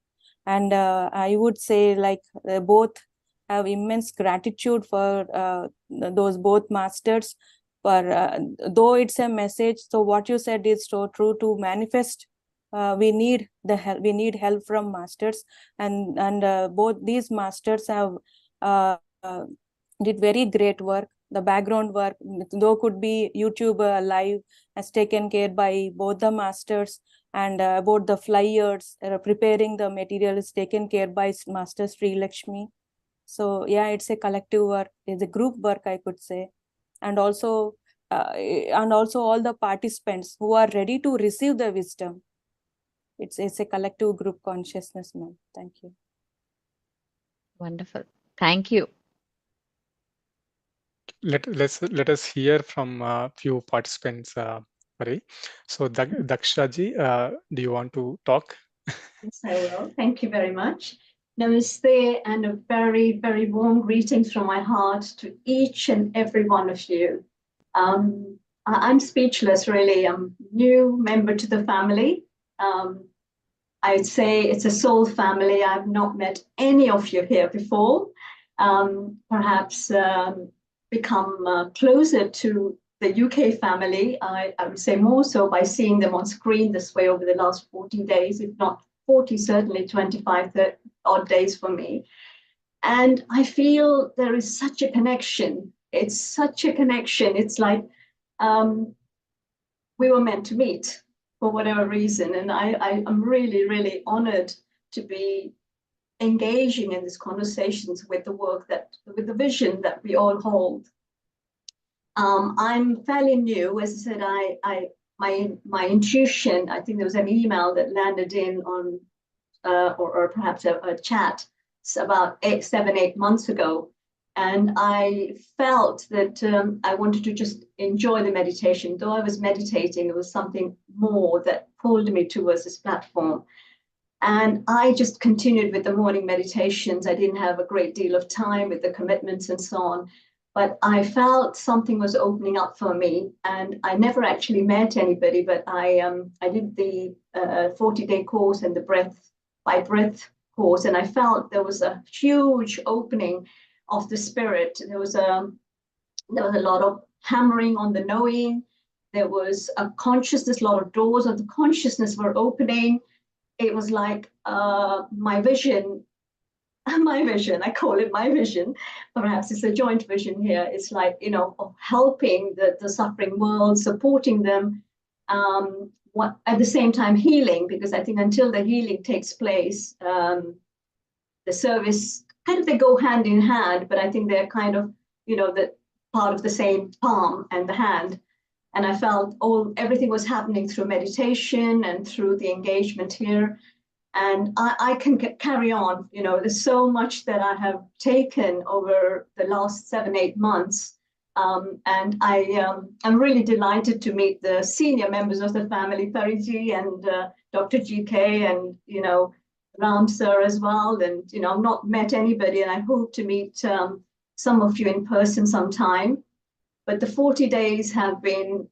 And I would say, like, both have immense gratitude for those both masters. For though it's a message, so what you said is so true. To manifest, we need the help. We need help from masters, and both these masters have did very great work. The background work, though could be YouTube live, has taken care by both the masters, and about the flyers, preparing the material is taken care by Master Sri Lakshmi. So yeah, it's a collective work. It's a group work, I could say. And also all the participants who are ready to receive the wisdom. It's a collective group consciousness, ma'am. Thank you. Wonderful. Thank you. Let us hear from a few participants, Pari. So Dakshaji, do you want to talk? Yes, I will. Thank you very much. Namaste, and a very, very warm greetings from my heart to each and every one of you. I'm speechless, really. I'm a new member to the family. I'd say it's a soul family. I've not met any of you here before. Perhaps become closer to the UK family. I would say more so by seeing them on screen this way over the last 40 days, if not 40, certainly 25 odd days for me. And I feel there is such a connection. It's such a connection. It's like we were meant to meet for whatever reason. And I'm really, really honored to be engaging in these conversations with the work with the vision that we all hold. I'm fairly new. As I said, my intuition, I think there was an email that landed in on, or perhaps a chat about 7-8 months ago. And I felt that I wanted to just enjoy the meditation. Though I was meditating, it was something more that pulled me towards this platform. And I just continued with the morning meditations. I didn't have a great deal of time with the commitments and so on. But I felt something was opening up for me, and I never actually met anybody, but I did the 40-day course and the breath by breath course, and I felt there was a huge opening of the spirit. There was a lot of hammering on the knowing. There was a consciousness, a lot of doors of the consciousness were opening. It was like my vision, I call it my vision, perhaps it's a joint vision here. It's like, of helping the suffering world, supporting them, at the same time healing, because I think until the healing takes place, the service, kind of they go hand in hand, but I think they're kind of, the part of the same palm and the hand. And I felt everything was happening through meditation and through the engagement here. And I can carry on, there's so much that I have taken over the last 7-8 months. And I'm really delighted to meet the senior members of the family, Pariji and Dr. GK and, Ram sir as well. And, I've not met anybody, and I hope to meet some of you in person sometime. But the 40 days have been,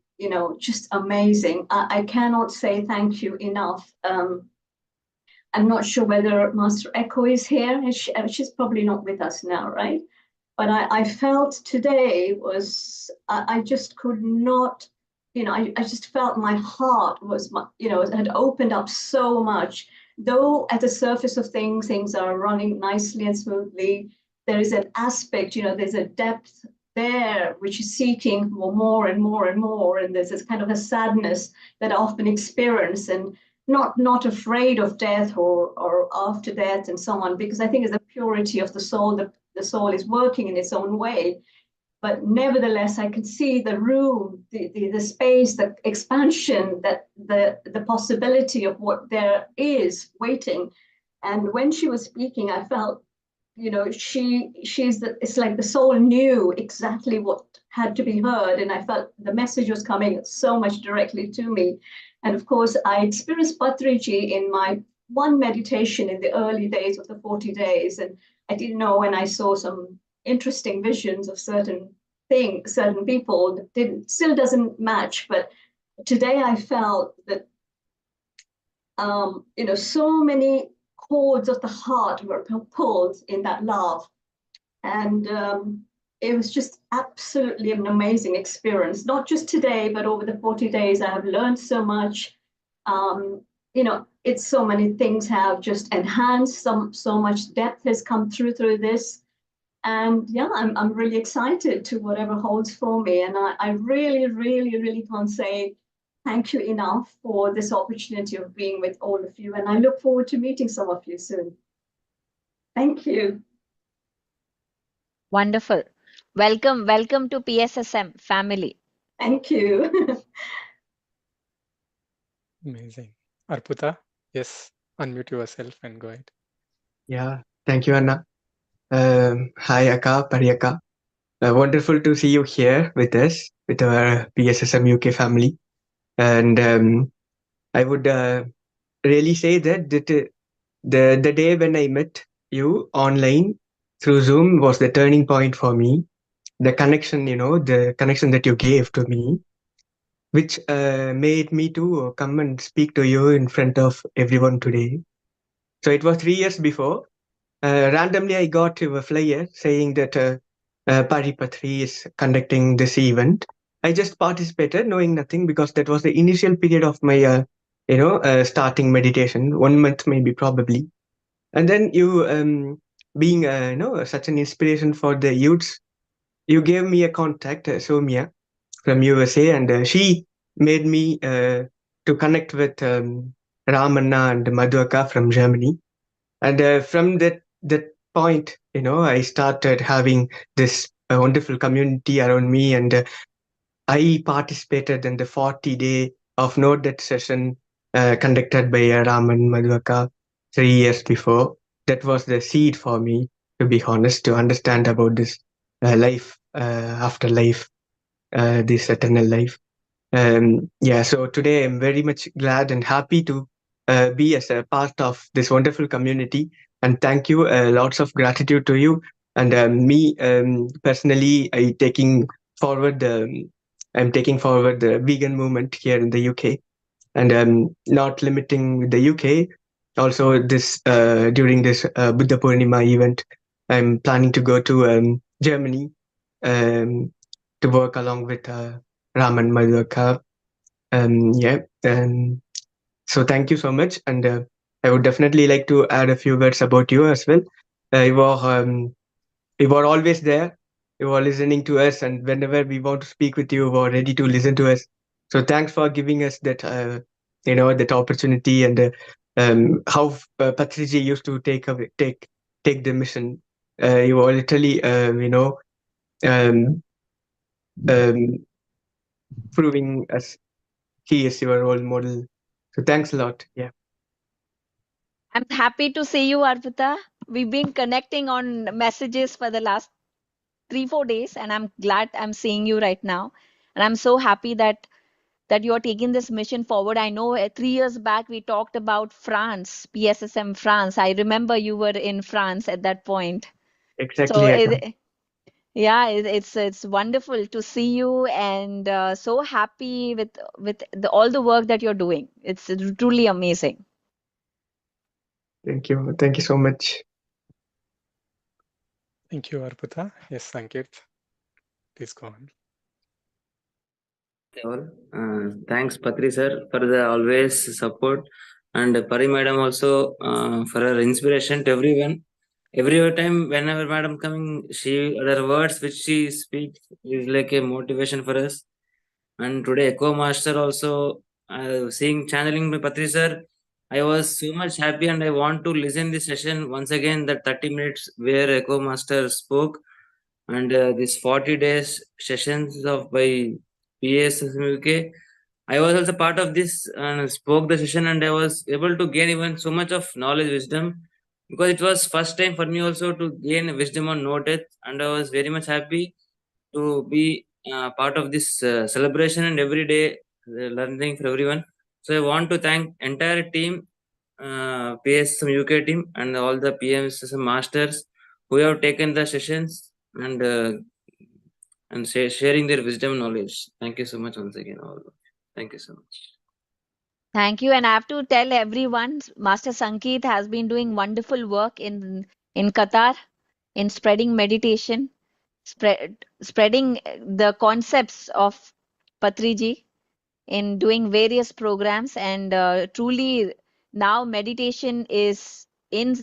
just amazing. I cannot say thank you enough. I'm not sure whether Master Echo is here. She's probably not with us now, right? But I felt today I just could not, I just felt my heart was, had opened up so much. Though at the surface of things are running nicely and smoothly, there is an aspect, there's a depth there which is seeking for more and more and more. And there's this kind of a sadness that I often experience, and not afraid of death or after death and so on, because I think it's the purity of the soul, the soul is working in its own way. But nevertheless, I could see the room, the space, the expansion, that the possibility of what there is waiting. And when she was speaking, I felt, it's like the soul knew exactly what had to be heard. And I felt the message was coming so much directly to me. And of course, I experienced Patriji in my one meditation in the early days of the 40 days. And I didn't know, when I saw some interesting visions of certain people, still doesn't match. But today I felt that, so many chords of the heart were pulled in that love. And it was just absolutely an amazing experience, not just today, but over the 40 days. I have learned so much. It's so many things have just enhanced, so much depth has come through this. And yeah, I'm really excited to whatever holds for me. And I really, really, really can't say thank you enough for this opportunity of being with all of you. And I look forward to meeting some of you soon. Thank you. Wonderful. Welcome to PSSM family. Thank you. Amazing. Arpita, yes, unmute yourself and go ahead. Yeah, thank you, Anna. Hi, Akka, Pariaka. Wonderful to see you here with us, with our PSSM UK family. And I would really say that the day when I met you online through Zoom was the turning point for me. The connection, the connection that you gave to me, which made me to come and speak to you in front of everyone today. So it was 3 years before. Randomly, I got a flyer saying that Paripatri is conducting this event. I just participated, knowing nothing, because that was the initial period of my, starting meditation, 1 month maybe, probably. And then you, being, such an inspiration for the youths, you gave me a contact, Somia from USA, and she made me to connect with Ramanna and Madhuaka from Germany. And from that point, I started having this wonderful community around me, and I participated in the 40-day of no death session conducted by Raman Madhuaka 3 years before. That was the seed for me, to be honest, to understand about this life after life, this eternal life. So today I'm very much glad and happy to be as a part of this wonderful community. And thank you, lots of gratitude to you. And me personally, I'm taking forward the vegan movement here in the UK, and not limiting with the UK. Also, this during this Buddha Purnima event, I'm planning to go to Germany um, to work along with Raman Madhuaka. So thank you so much, and I would definitely like to add a few words about you as well. You were always there. You were listening to us, and whenever we want to speak with you, you were ready to listen to us. So thanks for giving us that, that opportunity, and how Patriji used to take the mission. You were literally, um, um, proving us he is your role model. So thanks a lot. Yeah. I'm happy to see you, Arpita. We've been connecting on messages for the last 3-4 days, and I'm glad I'm seeing you right now. And I'm so happy that you are taking this mission forward. I know 3 years back we talked about France, PSSM France. I remember you were in France at that point. So Exactly. it's wonderful to see you, and so happy with all the work that you're doing. It's truly amazing. Thank you. Thank you so much. Thank you, Arpita. Yes, Sanket, please go on. Thanks, Patri sir, for the always support, and Pari madam also for her inspiration to everyone. Every time, whenever madam coming, her words which she speaks is like a motivation for us. And today, Echo Master also seeing channeling by Patri sir, I was so much happy, and I want to listen this session once again. That 30 minutes where Echo Master spoke, and this 40 days sessions of by PSSM UK. I was also part of this and spoke the session, and I was able to gain even so much of knowledge, wisdom, because it was first time for me also to gain wisdom on no death, and I was very much happy to be part of this celebration and every day learning for everyone. So I want to thank entire team, PSSM UK team, and all the PMSSM masters who have taken the sessions and sharing their wisdom knowledge. Thank you so much once again, all. Thank you so much. Thank you. And I have to tell everyone, Master Sankeet has been doing wonderful work in Qatar in spreading meditation, spreading the concepts of Patriji in doing various programs, and truly now meditation is in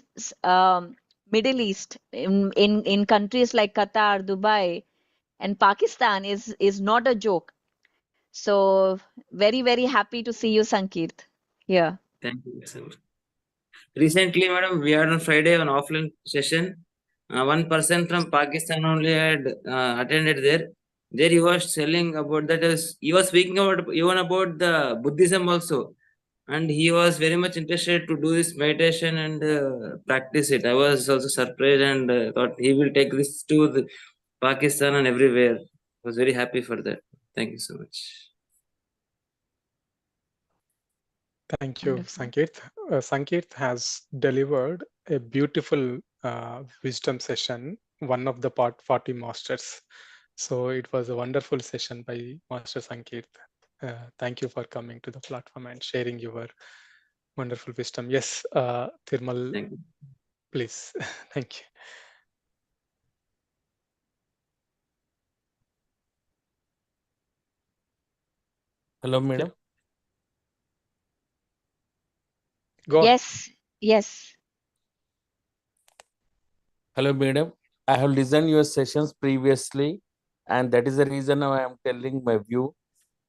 Middle East, in countries like Qatar, Dubai, and Pakistan is not a joke. So very happy to see you, Sankeet, here. Thank you so much. Recently, madam, we had on Friday an offline session. One person from Pakistan only had attended there. There he was telling about that. He was speaking about even about the Buddhism also, and he was very much interested to do this meditation and practice it. I was also surprised and thought he will take this to the Pakistan and everywhere. I was very happy for that. Thank you so much. Thank you, Sankeet. Sankeet has delivered a beautiful wisdom session, one of the 40 masters. So it was a wonderful session by Master Sankeet. Thank you for coming to the platform and sharing your wonderful wisdom. Yes, Thirmal, please. Thank you. Hello, madam. Go on. Yes. Hello, madam. I have listened your sessions previously, and that is the reason I am telling my view.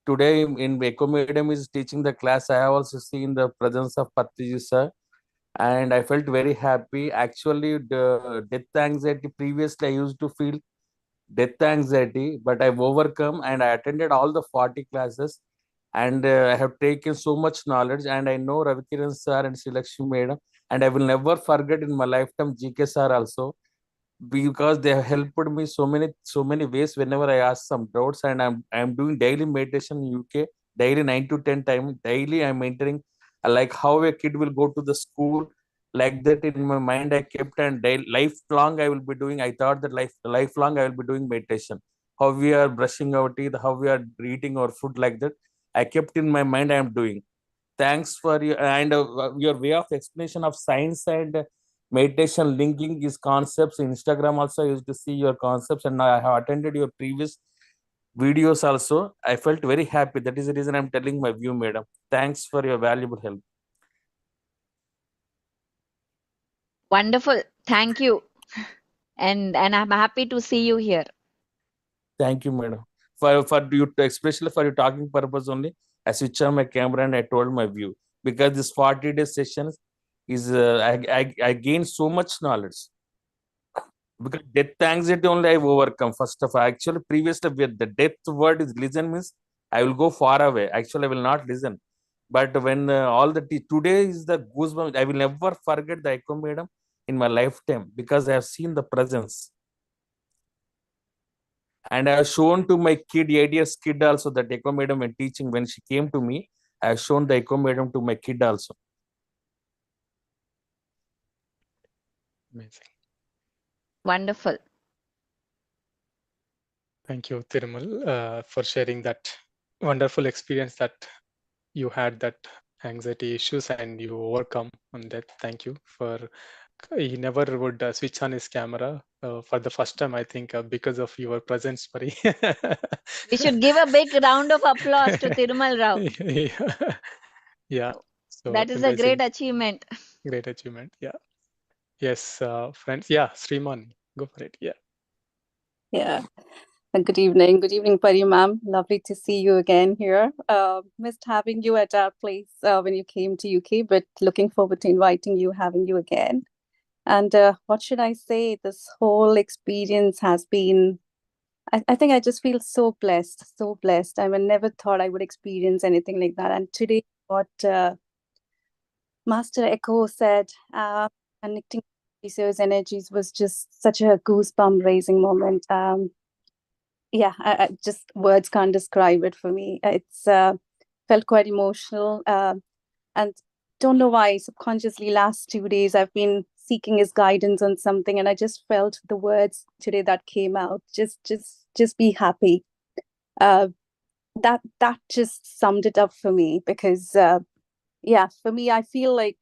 Today, in Eco Madam is teaching the class, I have also seen the presence of Patriji sir, and I felt very happy. Actually, the death anxiety, previously I used to feel death anxiety, but I've overcome and I attended all the 40 classes, and I have taken so much knowledge, and I know Ravikiran sir and Srilakshmi madam, and I will never forget in my lifetime GK sir also, because they have helped me so many ways whenever I ask some doubts. And I'm doing daily meditation in UK, daily 9 to 10 times daily. I'm entering like how a kid will go to the school, like that in my mind I kept, and lifelong I will be doing. I thought that lifelong I will be doing meditation, how we are brushing our teeth, how we are eating our food, like that I kept in my mind I am doing. Thanks for your way of explanation of science and meditation, linking these concepts. Instagram also I used to see your concepts, and now I have attended your previous videos also. I felt very happy. That is the reason I'm telling my view, madam. Thanks for your valuable help. Wonderful. Thank you. And I'm happy to see you here. Thank you, madam. For you, especially for your talking purpose only, I switched on my camera and I told my view, because this 40-day sessions is I gained so much knowledge. Because death anxiety only I've overcome. First of all, actually previously with the death word is listen means I will go far away. Actually, I will not listen. But when all the today is the goosebumps, I will never forget the Echo Madam in my lifetime, because I have seen the presence. And I have shown to my kid, 8 years kid also, that Echo Madam when teaching, when she came to me, I have shown the Echo Madam to my kid also. Amazing. Wonderful. Thank you, Thirumal, for sharing that wonderful experience that you had, that anxiety issues and you overcome on that. Thank you for. He never would switch on his camera for the first time, I think, because of your presence, Pari. We should give a big round of applause to Thirumal Rao. Yeah. So That is a amazing. great achievement. Great achievement. Yeah. Yes, friends. Yeah, Sriman, go for it. Yeah. Yeah. Good evening. Good evening, Pari ma'am. Lovely to see you again here. Missed having you at our place when you came to UK, but looking forward to inviting you, having you again. And what should I say? This whole experience has been, I think I just feel so blessed, so blessed. I never thought I would experience anything like that. And today, what Master Echo said, connecting those energies was just such a goosebump raising moment. Yeah, I just words can't describe it for me. It's felt quite emotional, and don't know why subconsciously last 2 days I've been seeking his guidance on something, and I just felt the words today that came out. Just be happy. that just summed it up for me, because yeah, for me, I feel like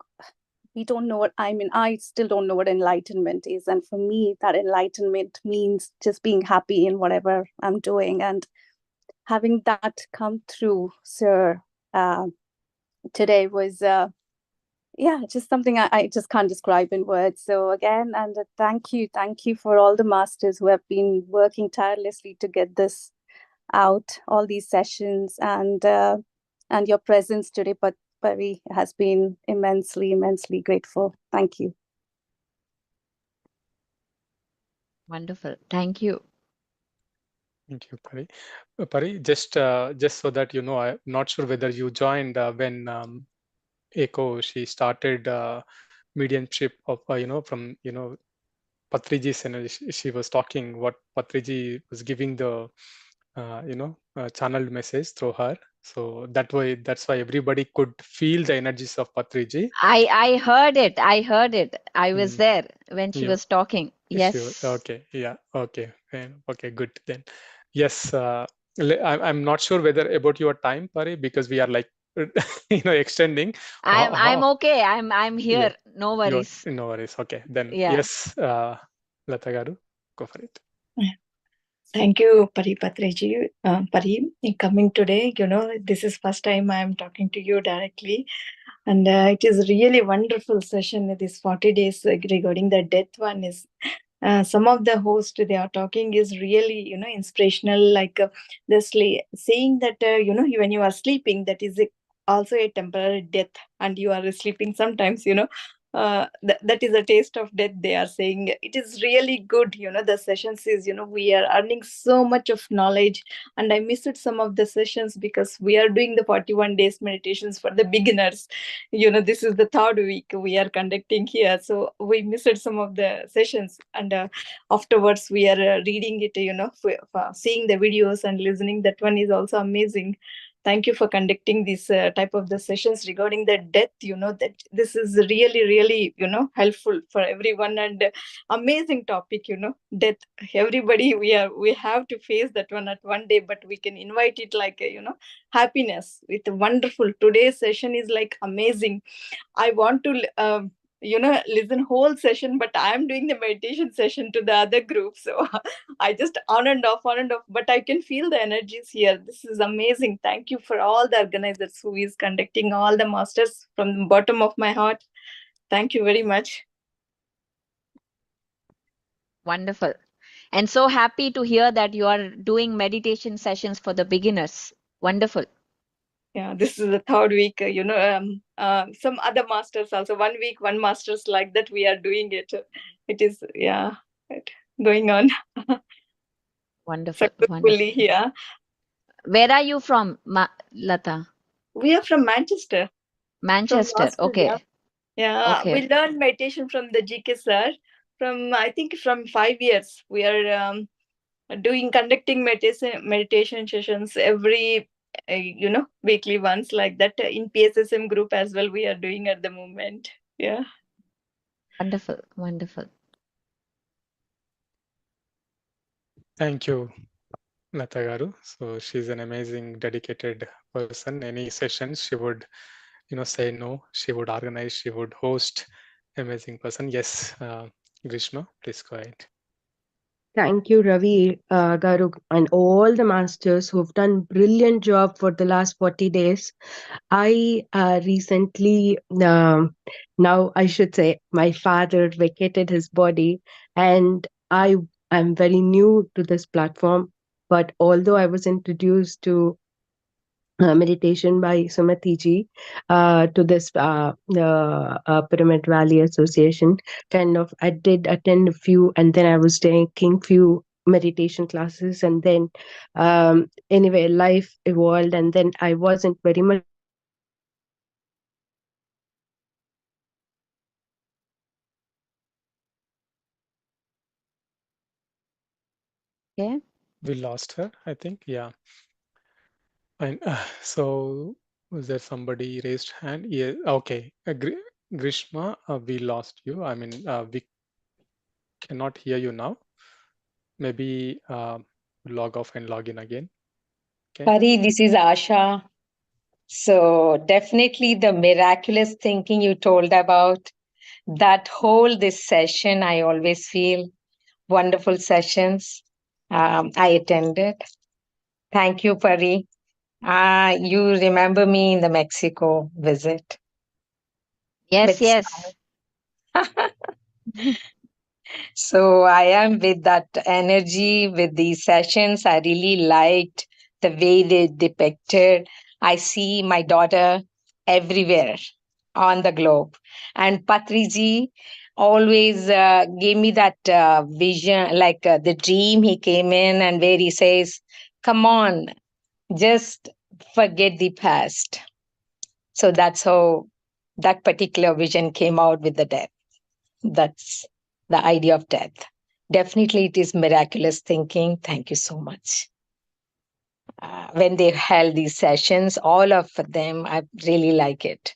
we don't know what, I mean, I still don't know what enlightenment is. And for me, that enlightenment means just being happy in whatever I'm doing, and having that come through, sir, today was, yeah, just something I just can't describe in words. So again, and thank you for all the masters who have been working tirelessly to get this out, all these sessions, and your presence today, but Pari, has been immensely grateful. Thank you. Wonderful. Thank you. Thank you, Pari. Pari, just so that you know, I'm not sure whether you joined when Echo, she started mediumship of from Patriji's energy. She was talking what Patriji was giving the channeled message through her. So that's why everybody could feel the energies of Patriji. I heard it. I was there when she Yeah. was talking. Sure. Yes. Okay. Yeah. Okay. Okay. Good then. Yes. I'm not sure whether about your time, Pari, because we are like extending. I'm okay. I'm here. No worries. No worries. Okay. Then Yeah. yes, Lata garu, go for it. Thank you, Pari Patreji. Pari, in coming today, this is first time I am talking to you directly. And it is really wonderful session. This 40 days regarding the death one is some of the hosts they are talking is really inspirational, like they're saying that when you are sleeping, that is also a temporary death, and you are sleeping sometimes, that is a taste of death, they are saying. It is really good, the sessions is, we are earning so much of knowledge. And I missed some of the sessions because we are doing the 41 days meditations for the beginners. This is the third week we are conducting here, so we missed some of the sessions. And afterwards we are reading it, for seeing the videos and listening. That one is also amazing. Thank you for conducting this type of the sessions regarding the death. That this is really helpful for everyone, and amazing topic. Death. Everybody, we have to face that one at one day, but we can invite it like happiness with wonderful. Today's session is like amazing. I want to listen whole session, but I am doing the meditation session to the other group, so I just on and off, but I can feel the energies here. This is amazing. Thank you for all the organizers who is conducting, all the masters, from the bottom of my heart. Thank you very much. Wonderful. And so happy to hear that you are doing meditation sessions for the beginners. Wonderful. Yeah, this is the third week. Some other masters also. 1 week, one masters, like that we are doing it. It is going on. Wonderful. Successfully here. Where are you from, Lata? We are from Manchester. Manchester. Okay. Yeah, Okay. we learned meditation from the GK sir. I think from 5 years, we are conducting meditation sessions every, weekly ones, like that. In PSSM group as well, we are doing at the moment. Yeah. Wonderful. Thank you, Lata garu. So she's an amazing, dedicated person. Any sessions she would, say no. She would organize. She would host. Amazing person. Yes, Grishma, please go ahead. Thank you, Ravi, Garu, and all the masters who've done brilliant job for the last 40 days. I recently, now I should say, my father vacated his body, and I am very new to this platform. But although I was introduced to meditation by Sumati ji to this Pyramid Valley Association, kind of, I did attend a few, and then I was taking few meditation classes, and then anyway, life evolved, and then I wasn't very much Okay. We lost her, I think. Yeah. And so was there somebody raised hand? Yeah. Okay. Grishma, we lost you. I mean, we cannot hear you now. Maybe log off and log in again. Pari, this is Asha. So definitely the miraculous thinking you told about, that whole this session, I always feel wonderful sessions. I attended. Thank you, Pari. You remember me in the Mexico visit. Yes, With yes. So I am with that energy with these sessions. I really liked the way they depicted. I see my daughter everywhere on the globe. And Patriji always gave me that vision, like the dream he came in and where he says, come on, just forget the past. So that's how that particular vision came out with the death. That's the idea of death. Definitely, it is miraculous thinking. Thank you so much. When they held these sessions, all of them, I really like it.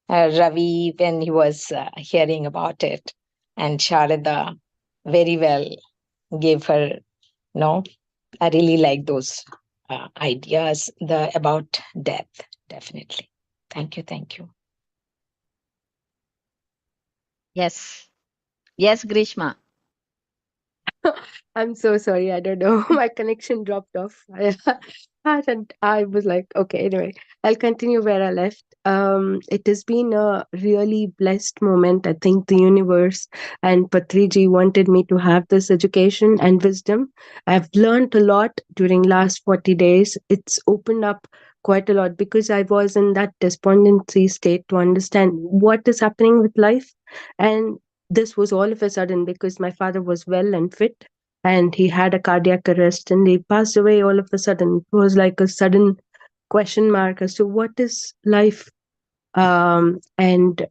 Ravi, when he was hearing about it, and Sharada very well gave her, I really like those ideas about death, definitely. Thank you, thank you. Yes. Yes, Grishma. I'm so sorry. I don't know. My connection dropped off. And I was like, okay, anyway, I'll continue where I left. It has been a really blessed moment. I think the universe and Patriji wanted me to have this education and wisdom. I've learned a lot during last 40 days. It's opened up quite a lot because I was in that despondency state to understand what is happening with life. And this was all of a sudden because my father was well and fit and he had a cardiac arrest and he passed away all of a sudden. It was like a sudden question mark as to what is life. And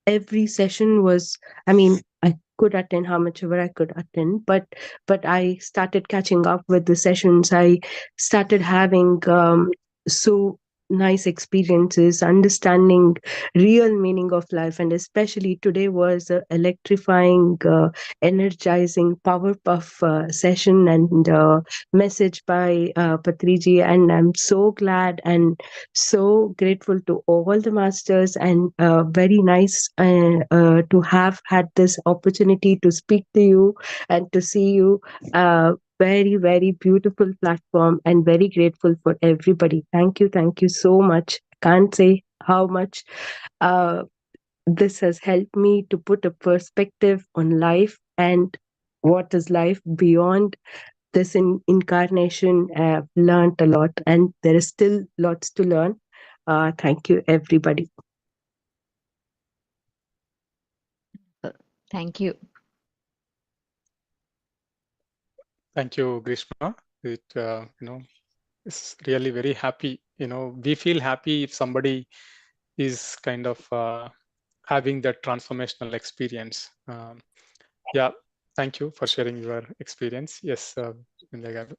every session was, I mean, I could attend how much ever I could attend, but I started catching up with the sessions. I started having so nice experiences, understanding real meaning of life, and especially today was a electrifying, energizing power puff session and message by Patriji, and I'm so glad and so grateful to all the masters, and very nice to have had this opportunity to speak to you and to see you. Very, very beautiful platform and very grateful for everybody. Thank you so much. Can't say how much this has helped me to put a perspective on life and what is life beyond this incarnation. I've learned a lot and there is still lots to learn. Thank you, everybody. Thank you. Thank you, Grishma. It is really very happy. We feel happy if somebody is kind of having that transformational experience. Yeah, thank you for sharing your experience. Yes, Vindhya Garu.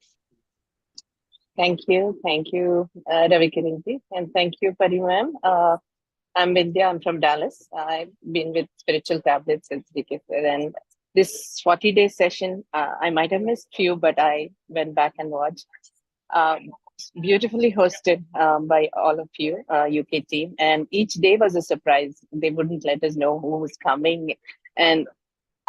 Thank you, Ravi Kiranji, and thank you, Pari ma'am. I'm Vindhya. I'm from Dallas. I've been with Spiritual Tablets since DK, and this 40-day session, I might have missed few, but I went back and watched. Beautifully hosted by all of you, UK team, and each day was a surprise. They wouldn't let us know who was coming, and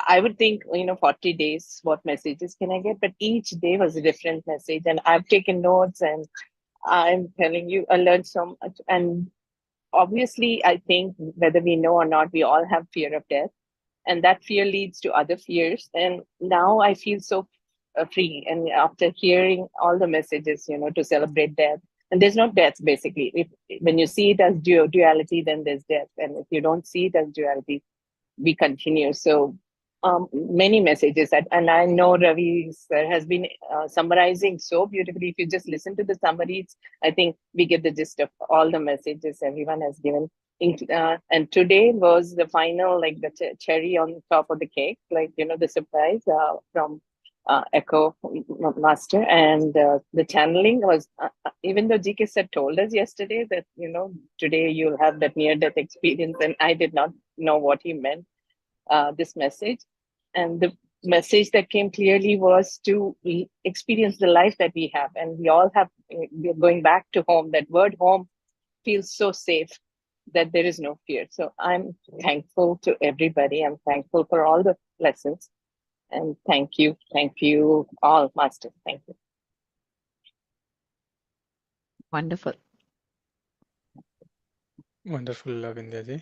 I would think, 40 days, what messages can I get? But each day was a different message, and I've taken notes, and I'm telling you, I learned so much. And obviously, I think whether we know or not, we all have fear of death, and that fear leads to other fears. And now I feel so free. And after hearing all the messages, to celebrate death, and there's no death basically. When you see it as duality, then there's death, and if you don't see it as duality, we continue. So many messages and I know Ravi sir has been summarizing so beautifully. If you just listen to the summaries, I think we get the gist of all the messages everyone has given. And today was the final, like the cherry on top of the cake, like, the surprise from Echo Master. And the channeling was, even though GK sir told us yesterday that, today you'll have that near-death experience, and I did not know what he meant, this message. And the message that came clearly was to experience the life that we have, and we all have. We're going back to home. That word "home" feels so safe that there is no fear. So I'm thankful to everybody. I'm thankful for all the lessons, and thank you all, Master. Thank you. Wonderful. Wonderful, Vindhya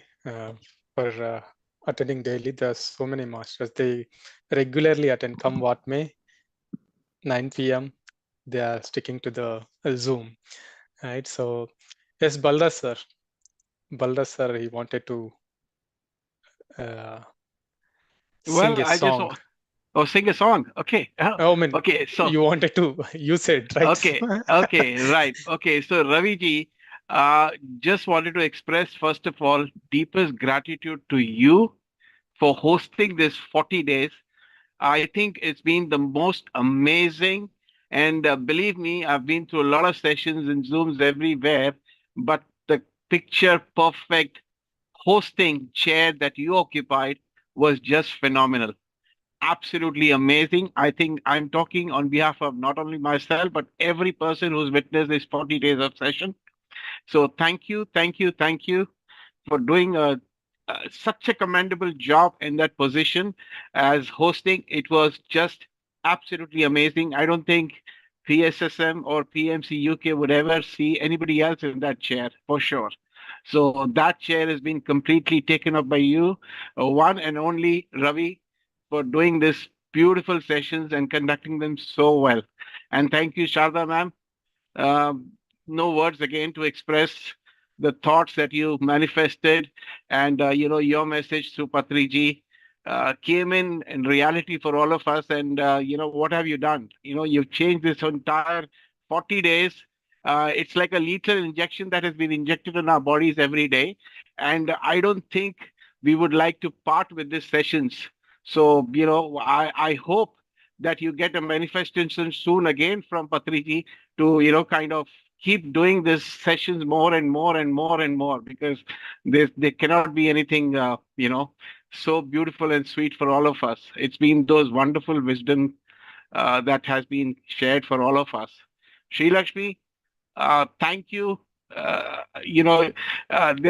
for attending daily. There's so many masters. They regularly attend, come what may, 9 p.m. They are sticking to the Zoom, right? So, yes, Baldas sir, he wanted to sing Well, a I just song. sing a song. Okay. Oh, I mean, Okay. So you wanted to, you said, right? okay, right. Okay. So Ravi ji, just wanted to express first of all deepest gratitude to you for hosting this 40 days. I think it's been the most amazing. And believe me, I've been through a lot of sessions and Zooms everywhere, but the picture perfect hosting chair that you occupied was just phenomenal. Absolutely amazing. I think I'm talking on behalf of not only myself, but every person who's witnessed this 40 days of session. So thank you, thank you, thank you for doing such a commendable job in that position as hosting. It was just absolutely amazing. I don't think PSSM or PMC UK would ever see anybody else in that chair for sure. So that chair has been completely taken up by you, one and only Ravi, for doing this beautiful sessions and conducting them so well. And thank you, Sharda ma'am. um, no words again to express the thoughts that you manifested, and your message through Patriji came in reality for all of us. And what have you done? You've changed this entire 40 days. It's like a lethal injection that has been injected in our bodies every day, and I don't think we would like to part with these sessions. So I hope that you get a manifestation soon again from Patriji to kind of keep doing these sessions more and more and more and more, because there cannot be anything so beautiful and sweet for all of us. It's been those wonderful wisdom that has been shared for all of us. Sri Lakshmi, thank you. There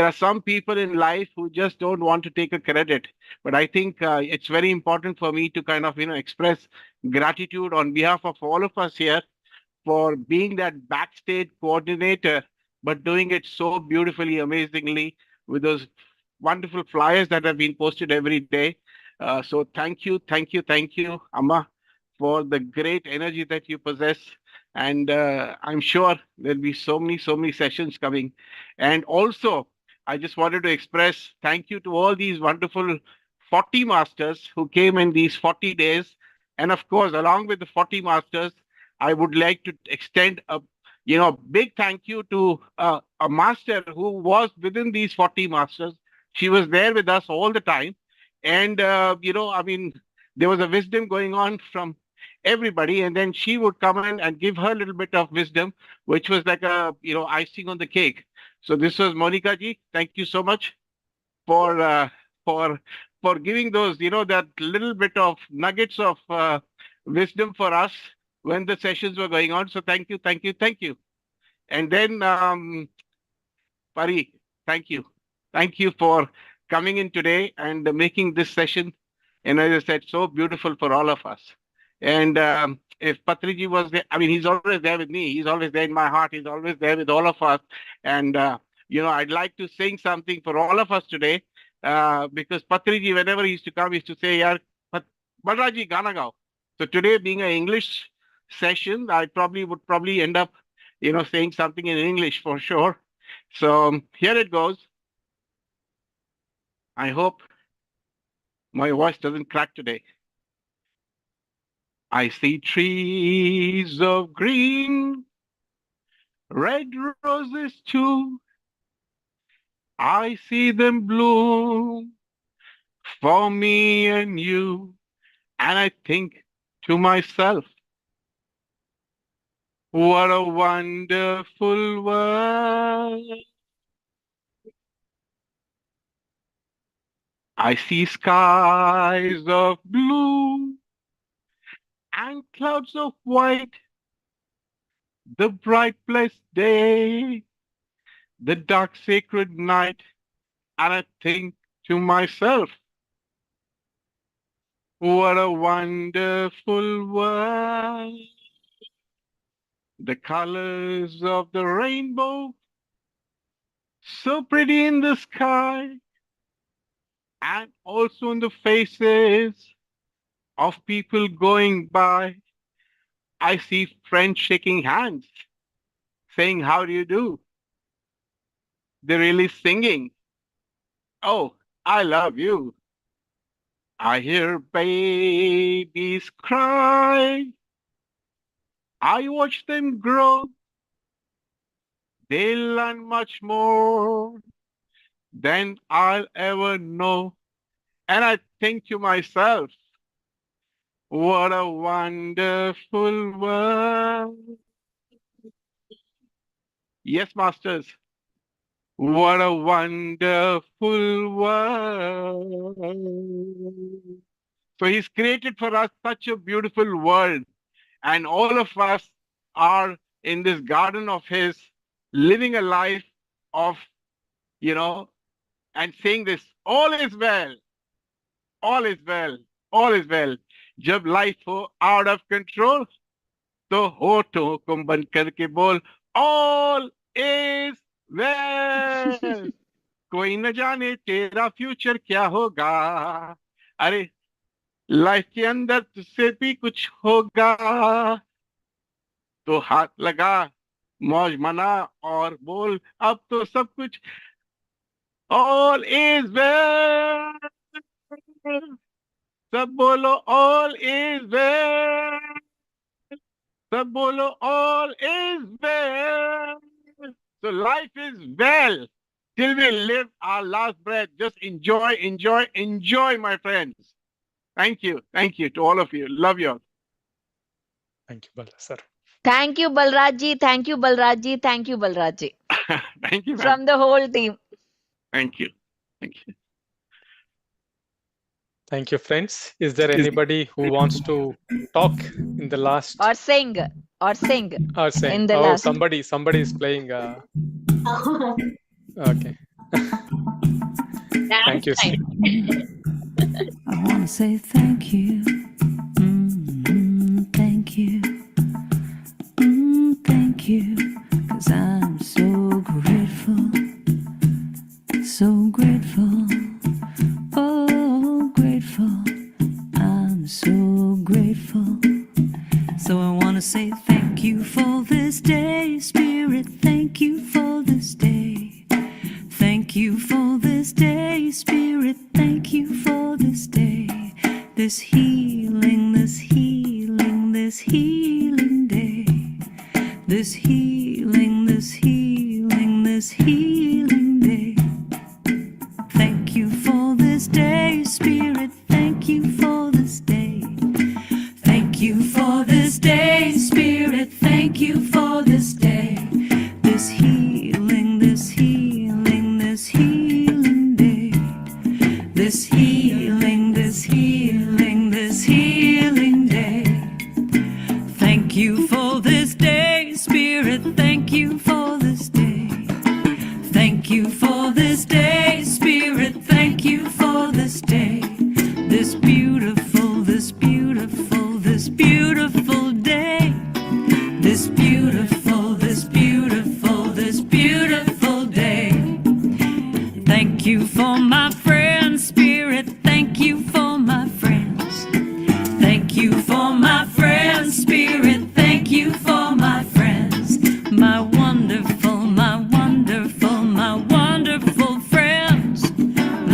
are some people in life who just don't want to take a credit, but I think it's very important for me to kind of express gratitude on behalf of all of us here for being that backstage coordinator, but doing it so beautifully, amazingly, with those wonderful flyers that have been posted every day. So thank you, thank you, thank you, Amma, for the great energy that you possess. And I'm sure there'll be so many sessions coming. And also, I just wanted to express thank you to all these wonderful 40 masters who came in these 40 days. And of course, along with the 40 masters, I would like to extend a big thank you to a master who was within these 40 masters. She was there with us all the time. And, I mean, there was a wisdom going on from everybody. And then she would come in and give her little bit of wisdom, which was like a, icing on the cake. So this was Monica ji. Thank you so much for for for giving those, that little bit of nuggets of wisdom for us when the sessions were going on. So thank you, thank you, thank you. And then Pari, thank you. Thank you for coming in today and making this session, and as I said, so beautiful for all of us. And if Patriji was there, I mean, he's always there with me. He's always there in my heart. He's always there with all of us. And, I'd like to sing something for all of us today, because Patriji, whenever he used to come, he used to say, Yaar, Balraji, Gana gao. So today, being an English session, I would probably end up, saying something in English for sure. So here it goes. I hope my voice doesn't crack today. I see trees of green, red roses too. I see them bloom for me and you. And I think to myself, what a wonderful world. I see skies of blue, and clouds of white, the bright blessed day, the dark sacred night, and I think to myself, what a wonderful world. The colors of the rainbow, so pretty in the sky, and also in the faces of people going by. I see friends shaking hands, saying, how do you do? They're really singing, oh, I love you. I hear babies cry. I watch them grow. They learn much more than I'll ever know. And I think to myself, what a wonderful world. Yes, masters. What a wonderful world. So he's created for us such a beautiful world. And all of us are in this garden of his, living a life of, and saying this, all is well, all is well, all is well. जब life हो out of control, तो होठों को बंद करके बोल, all is well. कोई न जाने तेरा फ्यूचर क्या होगा, अरे लाइफ के अंदर तुझसे भी कुछ होगा, तो हाथ लगा, मौज मना और बोल, अब तो सब कुछ all is well. सब बोलो all is well. सब बोलो all is well. So life is well till we live our last breath. Just enjoy, enjoy, enjoy, my friends. Thank you to all of you. Love you all. Thank you, Bala sir. Thank you, Balrajji. Thank you, Balrajji. Thank you, Balrajji. Thank you, ma'am. From the whole team. Thank you. Thank you. Thank you, friends. Is there anybody who wants to talk in the last? Or sing. Or sing. Or sing. In the Oh, last. somebody is playing. Okay. Thank you. I want to say thank you. Thank you. Thank you. 'Cause I'm so grateful. So grateful. Oh, grateful. I'm so grateful. So I want to say thank you for this day, Spirit. Thank you for this day. Thank you for this day, Spirit. Thank you for this day. This healing, this healing, this healing day. This healing, this healing, this healing day. Thank you for this day, Spirit. Thank you for this day. Thank you for this day, Spirit. Thank you for this day. This healing, this healing, this healing day. This healing, this healing, this healing day. Thank you for this day, Spirit. Thank you for this day. Thank you for this day, Spirit. Thank you for this day. This beautiful, this beautiful, this beautiful day. This beautiful, this beautiful, this beautiful day. Thank you for my friends, Spirit. Thank you for my friends. Thank you for my friends, Spirit. Thank you for my friends. My wonderful, my wonderful, my wonderful friends.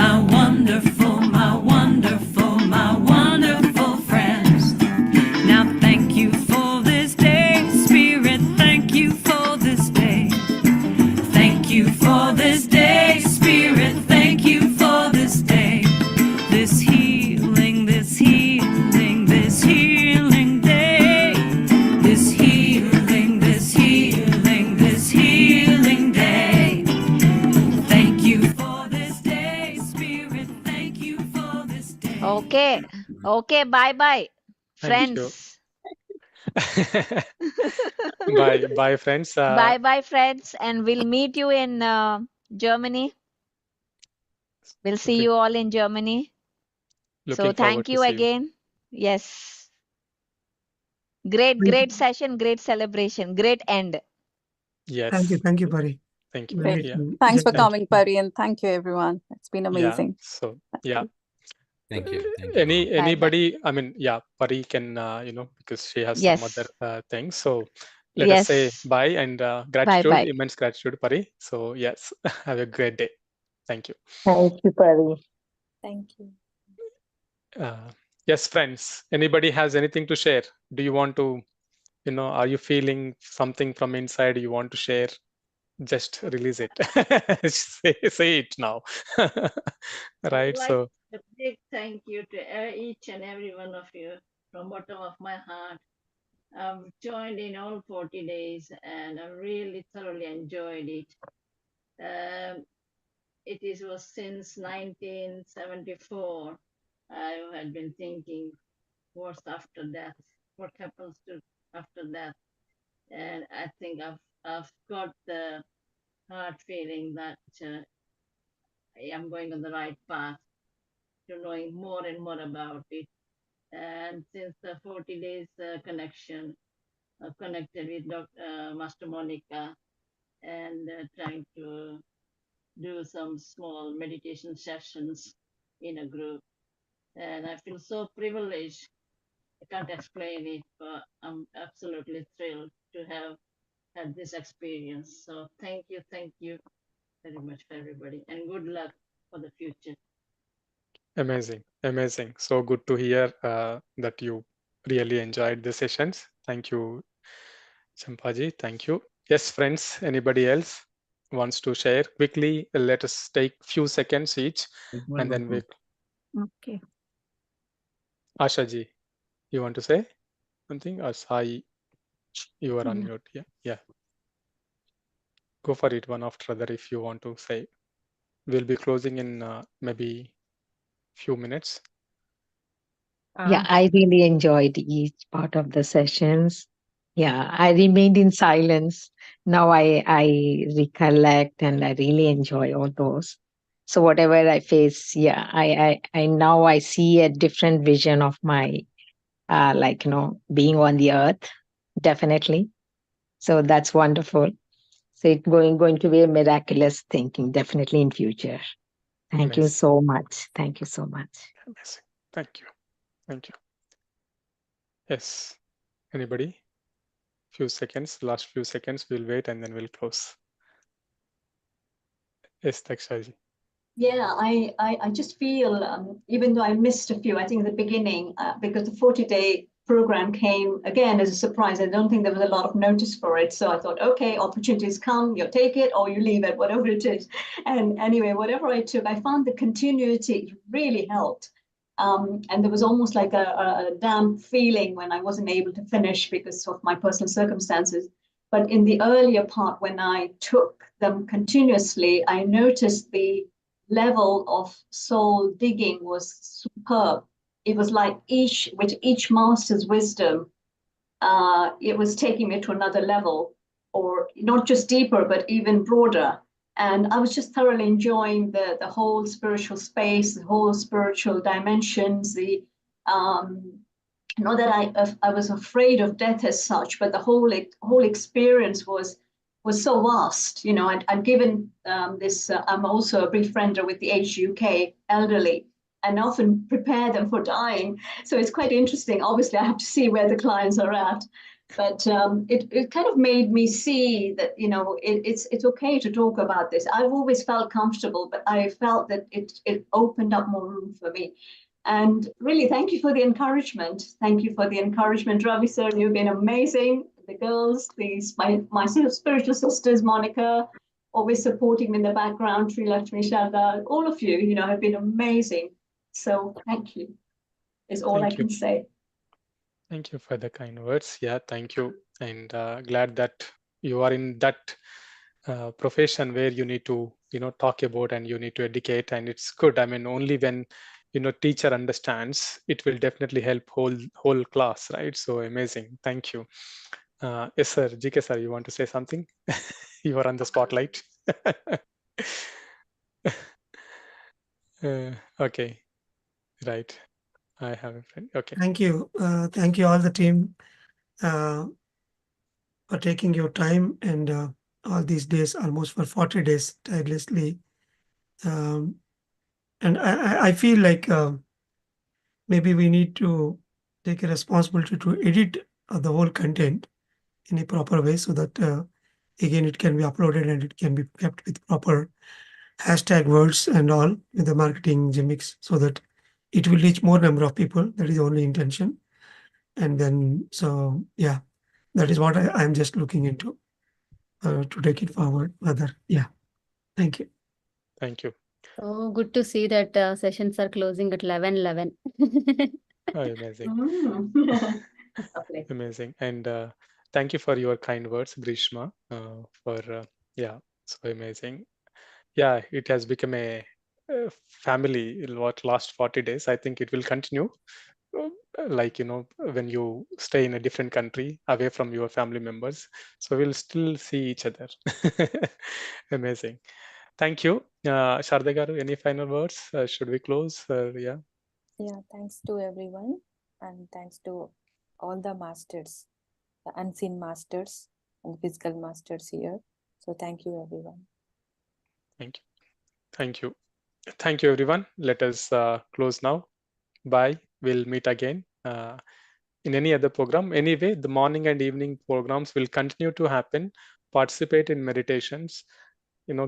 My wonderful, my wonderful, my wonderful friends. Now thank you for this day, Spirit. Thank you for this day. Thank you for this day, Spirit. Thank you for this day. This healing, this healing, this healing day. This healing, this healing, this healing day. Thank you for this day, Spirit. Thank you for this day. Okay. Okay. Bye bye. Thank you. Friends. Bye, friends. Bye bye, friends, and we'll meet you in Germany. We'll see Looking, you all in Germany. So looking forward thank to you see you. again. Yes. Great session, great celebration, great end. Yes. Thank you, Pari. Thank you. We'll Great. meet Yeah. in Thanks for Germany. coming, Pari, and thank you, everyone. It's been Yeah. amazing. So yeah. Thank you. Thank you. Bye bye. Anybody? I mean, yeah. Pari can because she has some other Yes. things. So let us say Yes. bye and Bye gratitude, bye. immense gratitude, Pari. So yes, have a great day. Thank you. Thank you, Pari. Thank you. Yes, friends. Anybody has anything to share? Do you want to? Are you feeling something from inside you want to share? Just release it. say it now. I would Right. like So a big thank you to each and every one of you from bottom of my heart. I've joined in all 40 days and I really thoroughly enjoyed it. Was since 1974 I had been thinking what's after death, what happens to after death, and I think I've got the heart feeling that I am going on the right path to knowing more and more about it. And since the 40 days connection, I've connected with Master Monica and trying to do some small meditation sessions in a group. And I feel so privileged. I can't explain it, but I'm absolutely thrilled to have had this experience. So thank you very much for everybody, and good luck for the future. amazing, amazing. So good to hear that you really enjoyed the sessions. Thank you, Champaji. Thank you. Yes, friends. Anybody else wants to share quickly? Let us take few seconds each, and then we. Okay. Asha ji, you want to say something? Or Sai, you are on mute. Yeah, yeah. Go for it one after other if you want to say. We'll be closing in maybe few minutes. Yeah, I really enjoyed each part of the sessions. Yeah, I remained in silence. Now I recollect and I really enjoy all those. So whatever I face, yeah, I now I see a different vision of my being on the earth, definitely. So that's wonderful. So it's going to be a miraculous thinking, definitely in future. Thank you Amazing. so much. Thank you so much. Amazing. Thank you. Thank you. Yes. Anybody? Few seconds, last few seconds, we'll wait and then we'll close. Yes, Takshaji. Yeah, I just feel, even though I missed a few, I think at the beginning, because the 40-day program came again as a surprise. I don't think there was a lot of notice for it. So I thought, okay, opportunities come, you take it or you leave it, whatever it is. And anyway, whatever I took, I found the continuity really helped. And there was almost like a damp feeling when I wasn't able to finish because of my personal circumstances. But in the earlier part, when I took them continuously, I noticed the level of soul digging was superb. It was like with each master's wisdom, it was taking me to another level, or not just deeper, but even broader. And I was just thoroughly enjoying the whole spiritual space, the whole spiritual dimensions, not that I was afraid of death as such, but the whole experience was so vast. I'd given this. I'm also a befriender with the Age UK elderly, and often prepare them for dying. So it's quite interesting. Obviously, I have to see where the clients are at. But it kind of made me see that it's okay to talk about this. I've always felt comfortable, but I felt that it opened up more room for me. And really, thank you for the encouragement. Thank you for the encouragement, Ravi sir. You've been amazing. The girls, my spiritual sisters, Monica, always supporting me in the background, Sri Lakshmi Sharda, all of you, have been amazing. So thank you, is all I Thank you. can say. Thank you for the kind words. Yeah, thank you. And glad that you are in that profession where you need to, talk about and you need to educate. And it's good. I mean, only when teacher understands, it will definitely help whole class, right? So amazing. Thank you. Yes, sir. GK sir, you want to say something? You are on the spotlight. Okay, right. I have a friend. Okay. Thank you. Thank you all the team for taking your time and all these days, almost for 40 days, tirelessly. And I feel like maybe we need to take a responsibility to edit the whole content in a proper way so that again it can be uploaded and it can be kept with proper hashtag words and all with the marketing gimmicks so that it will reach more number of people. That is the only intention. And then, so yeah, that is what I'm just looking into to take it forward further. Yeah. Thank you. Thank you. So good to see that sessions are closing at 11:11. Oh, amazing. Lovely. Amazing. And thank you for your kind words, Grishma, for, yeah, so amazing. Yeah, it has become a family in what last 40 days. I think it will continue. Like, when you stay in a different country away from your family members. So we'll still see each other. Amazing. Thank you. Sharda Garu, any final words? Should we close? Yeah. Yeah, thanks to everyone and thanks to all the masters, the unseen masters and physical masters here. So thank you everyone. Thank you. Thank you. Thank you, everyone. Let us close now. Bye. We'll meet again in any other program. Anyway, the morning and evening programs will continue to happen. Participate in meditations,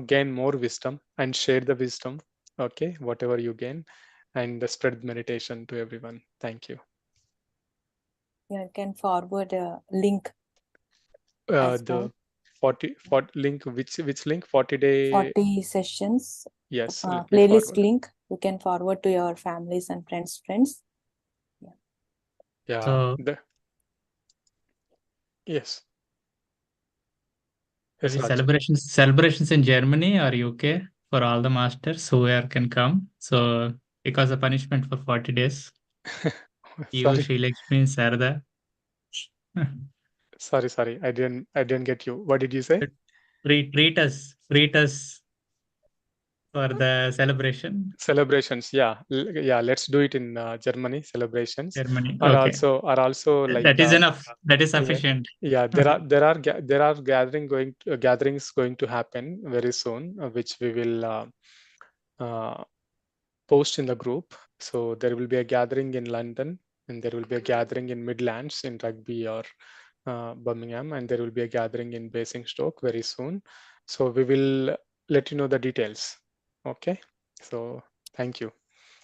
gain more wisdom and share the wisdom. Okay, whatever you gain, and spread meditation to everyone. Thank you. Yeah, you can forward a link. As The well. 40 link, which link? 40-day 40 sessions. Yes, let me Playlist forward. link you can forward to your families and friends. Yeah. So Yes. Yes, Raj. celebrations in Germany or UK for all the masters who can come. So because of punishment for 40 days. You, Sorry. Sri Lakshmi, Sarada. Sorry. I didn't get you. What did you say? Treat us for the celebration. Celebrations, yeah. Let's do it in Germany. Celebrations Germany. are Okay. also like That is enough. That is yeah, sufficient. yeah. There are gatherings going to happen very soon, which we will post in the group. So there will be a gathering in London, and there will be a gathering in Midlands in Rugby or Birmingham, and there will be a gathering in Basingstoke very soon. So we will let you know the details. Okay. So thank you.